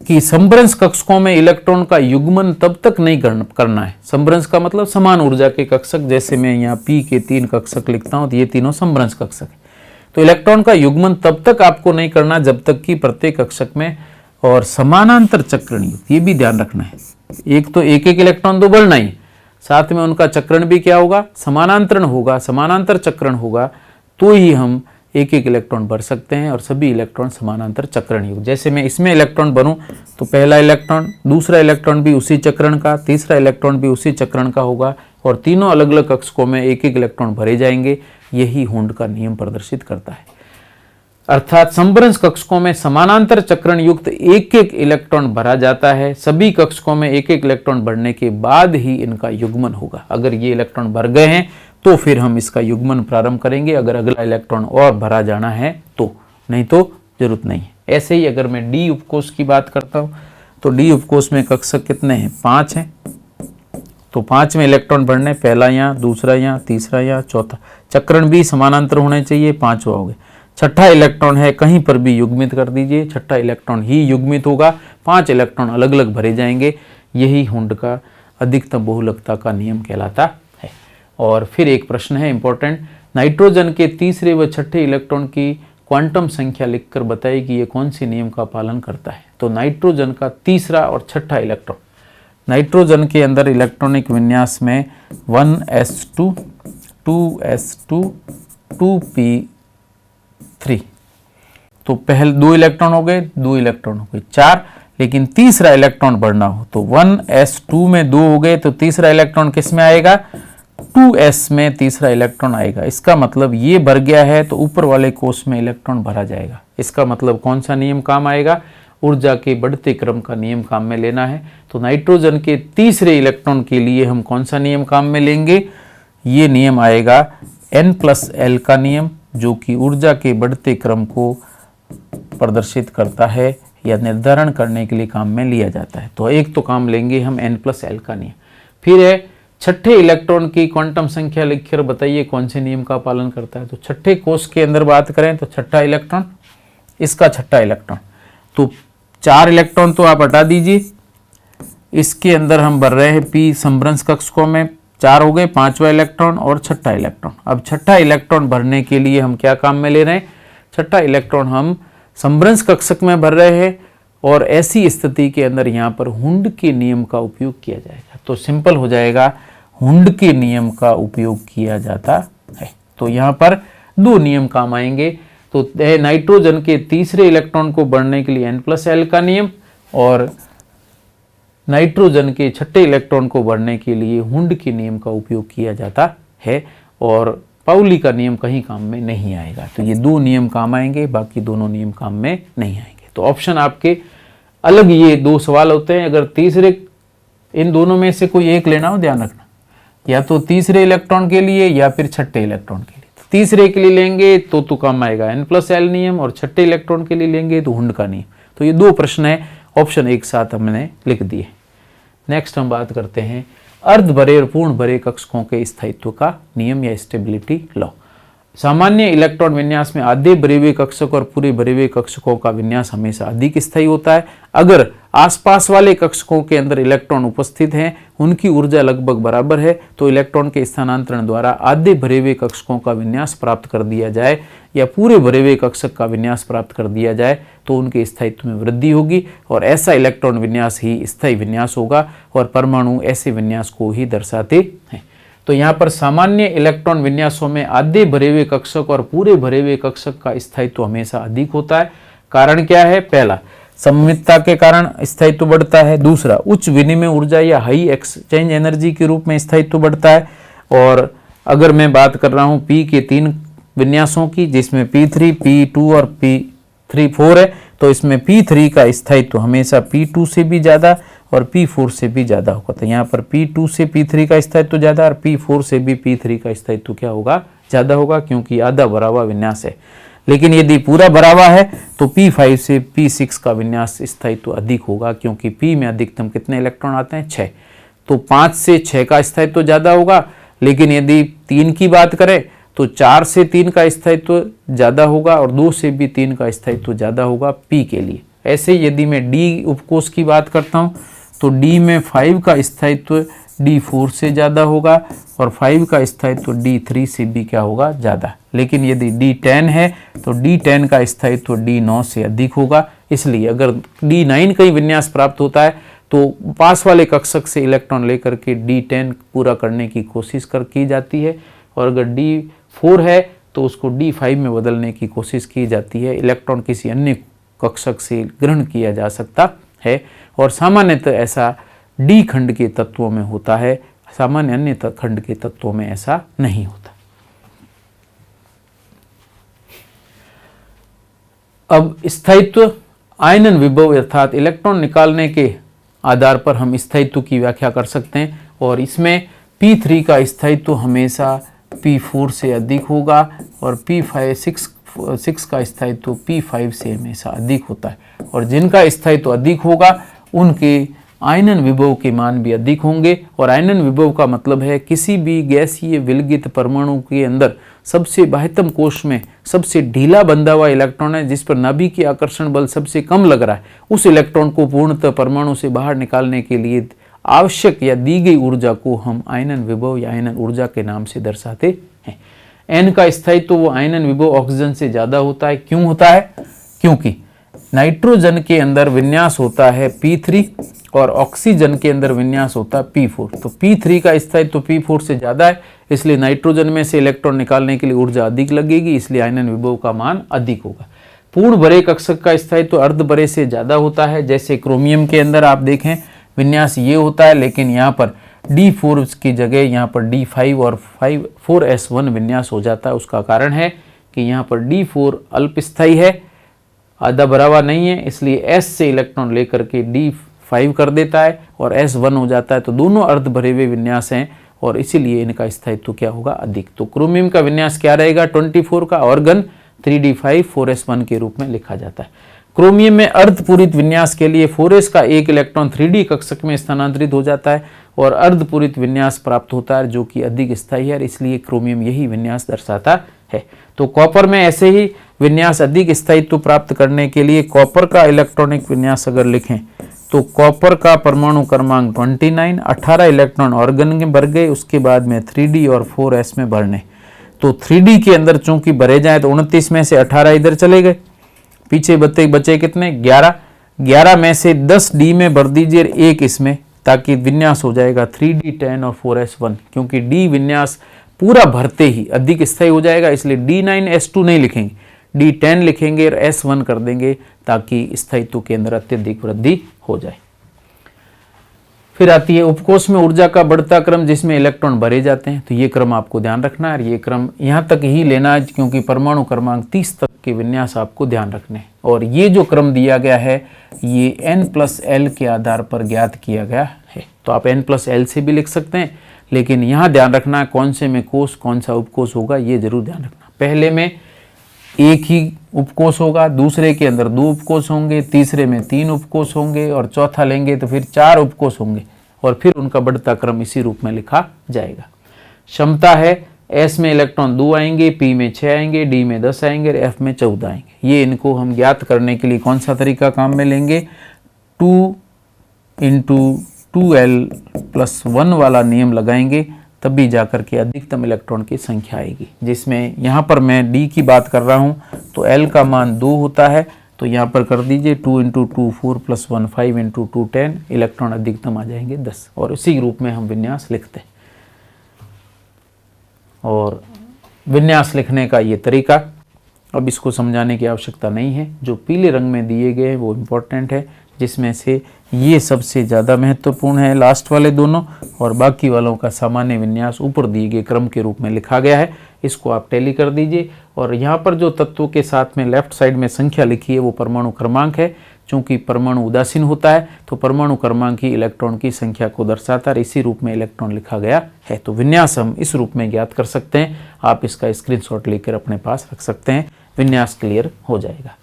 [SPEAKER 1] कि संभ्रंश कक्षकों में इलेक्ट्रॉन का युग्मन तब तक नहीं करना है। संभ्रंश का मतलब समान ऊर्जा के कक्षक, जैसे मैं यहाँ P के 3 कक्षक लिखता हूँ तो ये तीनों संभ्रंश कक्षक है। तो इलेक्ट्रॉन का युग्मन तब तक आपको नहीं करना जब तक कि प्रत्येक कक्षक में और समानांतर चक्रण युक्त, ये भी ध्यान रखना है। एक तो एक एक इलेक्ट्रॉन तो बढ़ना ही, साथ में उनका चक्रण भी क्या होगा? समानांतरण होगा, समानांतर चक्रण होगा, तो ही हम एक एक इलेक्ट्रॉन भर सकते हैं और सभी इलेक्ट्रॉन समानांतर चक्रण युक्त। जैसे मैं इसमें इलेक्ट्रॉन भरूं तो पहला इलेक्ट्रॉन, दूसरा इलेक्ट्रॉन भी उसी चक्रण का, तीसरा इलेक्ट्रॉन भी उसी चक्रण का होगा, और तीनों अलग अलग कक्षकों में एक एक इलेक्ट्रॉन भरे जाएंगे। यही हुंड का नियम प्रदर्शित करता है। अर्थात संभ्रंश कक्षकों में समानांतर चक्रण युक्त एक एक इलेक्ट्रॉन भरा जाता है। सभी कक्षकों में एक एक इलेक्ट्रॉन भरने के बाद ही इनका युग्मन होगा। अगर ये इलेक्ट्रॉन भर गए हैं तो फिर हम इसका युग्मन प्रारंभ करेंगे, अगर अगला इलेक्ट्रॉन और भरा जाना है तो, नहीं तो जरूरत नहीं है। ऐसे ही अगर मैं डी उपकोष की बात करता हूँ तो डी उपकोष में कक्षक कितने हैं? 5 हैं। तो 5 में इलेक्ट्रॉन बढ़ने, पहला यहाँ, दूसरा यहाँ, तीसरा यहाँ, चौथा। चक्रण भी समानांतर होने चाहिए, 5वां हो गया। छठा इलेक्ट्रॉन है, कहीं पर भी युग्मित कर दीजिए, छठा इलेक्ट्रॉन ही युग्मित होगा, 5 इलेक्ट्रॉन अलग अलग भरे जाएंगे। यही हुंड का अधिकतम बहुलकता का नियम कहलाता है। और फिर एक प्रश्न है इंपॉर्टेंट, नाइट्रोजन के तीसरे व छठे इलेक्ट्रॉन की क्वांटम संख्या लिखकर बताइए कि ये कौन से नियम का पालन करता है। तो नाइट्रोजन का तीसरा और छठा इलेक्ट्रॉन, नाइट्रोजन के अंदर इलेक्ट्रॉनिक विन्यास में 1s2 2s2 2p3, तो पहले 2 इलेक्ट्रॉन हो गए, 2 इलेक्ट्रॉन हो गए 4, लेकिन तीसरा इलेक्ट्रॉन बढ़ना हो तो 1s2 में 2 हो गए, तो तीसरा इलेक्ट्रॉन किस में आएगा, 2s में तीसरा इलेक्ट्रॉन आएगा। इसका मतलब ये भर गया है तो ऊपर वाले कोष में इलेक्ट्रॉन भरा जाएगा। इसका मतलब कौन सा नियम काम आएगा, ऊर्जा के बढ़ते क्रम का नियम काम में लेना है। तो नाइट्रोजन के तीसरे इलेक्ट्रॉन के लिए हम कौन सा नियम काम में लेंगे, ये नियम आएगा n+l का नियम, जो कि ऊर्जा के बढ़ते क्रम को प्रदर्शित करता है या निर्धारण करने के लिए काम में लिया जाता है। तो एक तो काम लेंगे हम n+l का नियम। फिर है छठे इलेक्ट्रॉन की क्वांटम संख्या लिखकर बताइए कौन से नियम का पालन करता है। तो छठे कोष के अंदर बात करें तो छठा इलेक्ट्रॉन, इसका छठा इलेक्ट्रॉन, तो 4 इलेक्ट्रॉन तो आप हटा दीजिए, इसके अंदर हम भर रहे हैं p समभ्रंश कक्षकों में, 4 हो गए, 5वां इलेक्ट्रॉन और छठा इलेक्ट्रॉन। अब छठा इलेक्ट्रॉन भरने के लिए हम क्या काम में ले रहे हैं, छठा इलेक्ट्रॉन हम समभ्रंश कक्षक में भर रहे हैं और ऐसी स्थिति के अंदर यहाँ पर हुंड के नियम का उपयोग किया जाएगा। तो सिंपल हो जाएगा, हुंड के नियम का उपयोग किया जाता है। तो यहाँ पर 2 नियम काम आएंगे। तो नाइट्रोजन के तीसरे इलेक्ट्रॉन को बढ़ने के लिए n+l का नियम और नाइट्रोजन के छठे इलेक्ट्रॉन को बढ़ने के लिए हुंड के नियम का उपयोग किया जाता है। और पाउली का नियम कहीं काम में नहीं आएगा। तो ये 2 नियम काम आएंगे, बाकी दोनों नियम काम में नहीं आएंगे। तो ऑप्शन आपके अलग ये 2 सवाल होते हैं। अगर तीसरे, इन दोनों में से कोई एक लेना हो, ध्यान रखना, या तो तीसरे इलेक्ट्रॉन के लिए या फिर छठे इलेक्ट्रॉन के लिए। तो तीसरे के लिए लेंगे तो काम आएगा n+l नियम, और छठे इलेक्ट्रॉन के लिए लेंगे तो हुंड का नियम। तो ये 2 प्रश्न है, ऑप्शन एक साथ हमने लिख दिए। नेक्स्ट हम बात करते हैं अर्ध भरे और पूर्ण भरे कक्षकों के स्थायित्व का नियम या स्टेबिलिटी लॉ। सामान्य इलेक्ट्रॉन विन्यास में आधे भरे हुए कक्षक और पूरे भरे हुए कक्षकों का विन्यास हमेशा अधिक स्थायी होता है। अगर आसपास वाले कक्षकों के अंदर इलेक्ट्रॉन उपस्थित हैं, उनकी ऊर्जा लगभग बराबर है, तो इलेक्ट्रॉन के स्थानांतरण द्वारा आधे भरे हुए कक्षकों का विन्यास प्राप्त कर दिया जाए या पूरे भरे हुए कक्षक का विन्यास प्राप्त कर दिया जाए तो उनके स्थायित्व में वृद्धि होगी, और ऐसा इलेक्ट्रॉन विन्यास ही स्थायी विन्यास होगा, और परमाणु ऐसे विन्यास को ही दर्शाते हैं। तो यहाँ पर सामान्य इलेक्ट्रॉन विन्यासों में आधे भरे हुए कक्षक और पूरे भरे हुए कक्षक का स्थायित्व हमेशा अधिक होता है। कारण क्या है, पहला सममितता के कारण स्थायित्व बढ़ता है, दूसरा उच्च विनिमय ऊर्जा या हाई एक्सचेंज एनर्जी के रूप में स्थायित्व बढ़ता है। और अगर मैं बात कर रहा हूँ P के 3 विन्यासों की, जिसमें P3, P2 और P3, 4 है, तो इसमें P3 का स्थायित्व हमेशा P2 से भी ज़्यादा और P4 से भी ज़्यादा होगा। तो यहाँ पर P2 से P3 का स्थायित्व ज़्यादा और P4 से भी P3 का स्थायित्व क्या होगा, ज़्यादा होगा, क्योंकि आधा भरा हुआ विन्यास है। लेकिन यदि पूरा भरा हुआ है तो P5 से P6 का विन्यास स्थायित्व अधिक होगा, क्योंकि P में अधिकतम कितने इलेक्ट्रॉन आते हैं, 6। तो 5 से 6 का स्थायित्व ज़्यादा होगा। लेकिन यदि 3 की बात करें तो 4 से 3 का स्थायित्व ज़्यादा होगा और 2 से भी 3 का स्थायित्व ज़्यादा होगा P के लिए। ऐसे यदि मैं D उपकोष की बात करता हूँ तो D में 5 का स्थायित्व D4 से ज़्यादा होगा और 5 का स्थायित्व D3 से भी क्या होगा, ज़्यादा। लेकिन यदि D10 है तो D10 का स्थायित्व D9 से अधिक होगा। इसलिए अगर D9 का ही विन्यास प्राप्त होता है तो पास वाले कक्षक से इलेक्ट्रॉन लेकर के D10 पूरा करने की कोशिश की जाती है, और अगर D4 है तो उसको D5 में बदलने की कोशिश की जाती है। इलेक्ट्रॉन किसी अन्य कक्षक से ग्रहण किया जा सकता है, और सामान्यतः ऐसा D खंड के तत्वों में होता है, सामान्य अन्य खंड के तत्वों में ऐसा नहीं होता। अब स्थायित्व आयनन विभव अर्थात इलेक्ट्रॉन निकालने के आधार पर हम स्थायित्व की व्याख्या कर सकते हैं, और इसमें P3 का स्थायित्व हमेशा P4 से अधिक होगा और P6 का स्थायित्व P5 से हमेशा अधिक होता है, और जिनका स्थायित्व अधिक होगा उनके आयनन विभव के मान भी अधिक होंगे। और आयनन विभव का मतलब है किसी भी गैसीय विलगित परमाणु के अंदर सबसे बाह्यतम कोश में सबसे ढीला बंधा हुआ इलेक्ट्रॉन है, जिस पर नाभिकीय आकर्षण बल सबसे कम लग रहा है, उस इलेक्ट्रॉन को पूर्णतः परमाणु से बाहर निकालने के लिए आवश्यक या दी गई ऊर्जा को हम आयनन विभव या आयनन ऊर्जा के नाम से दर्शाते हैं। एन का स्थायित्व वो आयनन विभव ऑक्सीजन से ज्यादा होता है। क्यों होता है? क्योंकि नाइट्रोजन के अंदर विन्यास होता है P3 और ऑक्सीजन के अंदर विन्यास होता है P4। तो P3 का स्थायित्व P4 से ज्यादा है, इसलिए नाइट्रोजन में से इलेक्ट्रॉन निकालने के लिए ऊर्जा अधिक लगेगी, इसलिए आयनन विभव का मान अधिक होगा। पूर्ण भरे कक्षक का स्थायित्व अर्ध भरे से ज्यादा होता है। जैसे क्रोमियम के अंदर आप देखें विन्यास ये होता है, लेकिन यहाँ पर D4 की जगह यहाँ पर D5 और 4s1 विन्यास हो जाता है। उसका कारण है कि यहाँ पर D4 अल्पस्थायी है, आधा भरा हुआ नहीं है, इसलिए S से इलेक्ट्रॉन लेकर के D5 कर देता है और S1 हो जाता है। तो दोनों अर्ध भरे हुए विन्यास हैं और इसीलिए इनका स्थायित्व क्या होगा? अधिक। तो क्रोमियम का विन्यास क्या रहेगा? 24 का ऑर्गन 3D5 4s1 के रूप में लिखा जाता है। क्रोमियम में अर्धपूरित विन्यास के लिए 4s का एक इलेक्ट्रॉन 3D कक्षक में स्थानांतरित हो जाता है और अर्धपूरित विन्यास प्राप्त होता है, जो कि अधिक स्थायी है, इसलिए क्रोमियम यही विन्यास दर्शाता है। तो कॉपर में ऐसे ही विन्यास अधिक स्थायित्व प्राप्त करने के लिए कॉपर का इलेक्ट्रॉनिक विन्यास अगर लिखें तो कॉपर का परमाणु क्रमांक 29, 18 इलेक्ट्रॉन ऑर्गन में भर गए, उसके बाद में 3D और 4s में भरने। तो 3D के अंदर चूंकि भरे जाए तो 29 में से 18 इधर चले गए, पीछे बचे कितने? 11। 11 में से 10 D में भर दीजिए, एक इसमें, ताकि विन्यास हो जाएगा 3D10 और 4s1। क्योंकि D विन्यास पूरा भरते ही अधिक स्थायी हो जाएगा, इसलिए D9s2 नहीं लिखेंगे, D10 लिखेंगे और S1 कर देंगे ताकि स्थायित्व के अंदर अत्यधिक वृद्धि हो जाए। फिर आती है उपकोष में ऊर्जा का बढ़ता क्रम, जिसमें इलेक्ट्रॉन भरे जाते हैं। तो ये क्रम आपको ध्यान रखना है, ये क्रम यहाँ तक ही लेना है, क्योंकि परमाणु क्रमांक 30 तक के विन्यास आपको ध्यान रखने हैं। और ये जो क्रम दिया गया है ये n+l के आधार पर ज्ञात किया गया है। तो आप n+l से भी लिख सकते हैं, लेकिन यहाँ ध्यान रखना है कौन से में कोष कौन सा उपकोष होगा, ये जरूर ध्यान रखना। पहले में एक ही उपकोष होगा, दूसरे के अंदर 2 उपकोष होंगे, तीसरे में 3 उपकोष होंगे और चौथा लेंगे तो फिर 4 उपकोष होंगे और फिर उनका बढ़ता क्रम इसी रूप में लिखा जाएगा। क्षमता है S में इलेक्ट्रॉन 2 आएंगे, P में 6 आएंगे, D में 10 आएंगे और F में 14 आएंगे। ये इनको हम ज्ञात करने के लिए कौन सा तरीका काम में लेंगे? 2 × 2l+1 वाला नियम लगाएंगे, तभी जाकर के अधिकतम इलेक्ट्रॉन की संख्या आएगी। जिसमें यहाँ पर मैं D की बात कर रहा हूँ तो L का मान 2 होता है, तो यहाँ पर कर दीजिए 2 × 2 4 + 1 5 × 2 10, इलेक्ट्रॉन अधिकतम आ जाएंगे 10 और इसी रूप में हम विन्यास लिखते हैं। और विन्यास लिखने का ये तरीका, अब इसको समझाने की आवश्यकता नहीं है। जो पीले रंग में दिए गए हैं वो इम्पोर्टेंट है, जिसमें से ये सबसे ज़्यादा महत्वपूर्ण है लास्ट वाले दोनों, और बाकी वालों का सामान्य विन्यास ऊपर दिए गए क्रम के रूप में लिखा गया है। इसको आप टैली कर दीजिए। और यहाँ पर जो तत्वों के साथ में लेफ्ट साइड में संख्या लिखी है वो परमाणु क्रमांक है। चूंकि परमाणु उदासीन होता है तो परमाणु क्रमांक ही इलेक्ट्रॉन की संख्या को दर्शाता है, इसी रूप में इलेक्ट्रॉन लिखा गया है। तो विन्यास हम इस रूप में ज्ञात कर सकते हैं। आप इसका स्क्रीनशॉट लेकर अपने पास रख सकते हैं, विन्यास क्लियर हो जाएगा।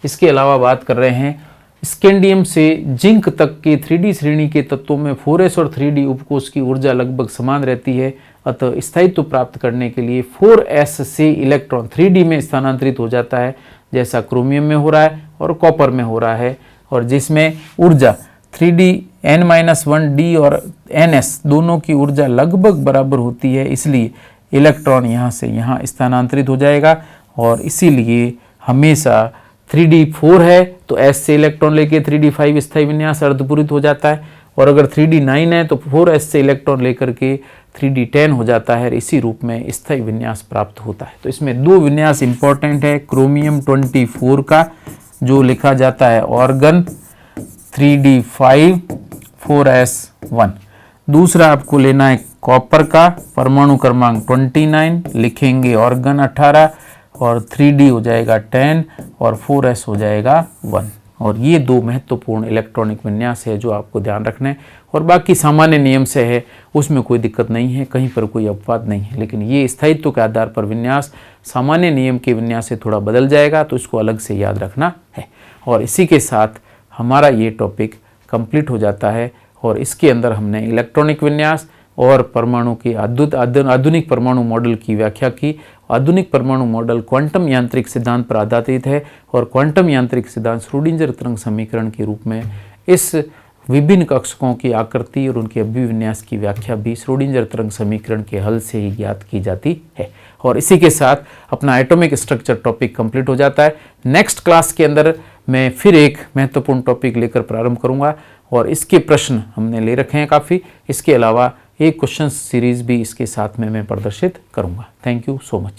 [SPEAKER 1] इसके अलावा बात कर रहे हैं स्कैंडियम से जिंक तक के 3D श्रेणी के तत्वों में 4s और 3D उपकोष की ऊर्जा लगभग समान रहती है। अतः स्थायित्व प्राप्त करने के लिए 4s से इलेक्ट्रॉन 3D में स्थानांतरित हो जाता है, जैसा क्रोमियम में हो रहा है और कॉपर में हो रहा है, और जिसमें ऊर्जा 3D n-1D और ns दोनों की ऊर्जा लगभग बराबर होती है। इसलिए इलेक्ट्रॉन यहाँ से यहाँ स्थानांतरित हो जाएगा और इसीलिए हमेशा 3D4 है तो S से इलेक्ट्रॉन लेके 3D5 स्थायी विन्यास अर्धपूरित हो जाता है, और अगर 3D9 है तो 4s से इलेक्ट्रॉन लेकर के 3D10 हो जाता है। इसी रूप में स्थायी विन्यास प्राप्त होता है। तो इसमें 2 विन्यास इंपॉर्टेंट है, क्रोमियम 24 का जो लिखा जाता है ऑर्गन 3D5 4s1। दूसरा आपको लेना है कॉपर का परमाणु क्रमांक 29, लिखेंगे ऑर्गन 18 और 3D हो जाएगा 10 और 4s हो जाएगा 1। और ये 2 महत्वपूर्ण इलेक्ट्रॉनिक विन्यास है जो आपको ध्यान रखना है, और बाकी सामान्य नियम से है, उसमें कोई दिक्कत नहीं है, कहीं पर कोई अपवाद नहीं है। लेकिन ये स्थायित्व के आधार पर विन्यास सामान्य नियम के विन्यास से थोड़ा बदल जाएगा, तो इसको अलग से याद रखना है। और इसी के साथ हमारा ये टॉपिक कंप्लीट हो जाता है और इसके अंदर हमने इलेक्ट्रॉनिक विन्यास और परमाणु की आधुनिक परमाणु मॉडल की व्याख्या की। आधुनिक परमाणु मॉडल क्वांटम यांत्रिक सिद्धांत पर आधारित है और क्वांटम यांत्रिक सिद्धांत श्रोडिंगर तरंग समीकरण के रूप में इस विभिन्न कक्षकों की आकृति और उनके अभिविन्यास की व्याख्या भी श्रोडिंगर तरंग समीकरण के हल से ही ज्ञात की जाती है। और इसी के साथ अपना एटॉमिक स्ट्रक्चर टॉपिक कंप्लीट हो जाता है। नेक्स्ट क्लास के अंदर मैं फिर एक महत्वपूर्ण टॉपिक लेकर प्रारंभ करूंगा और इसके प्रश्न हमने ले रखे हैं काफ़ी। इसके अलावा एक क्वेश्चन सीरीज भी इसके साथ में मैं प्रदर्शित करूंगा। Thank you so much.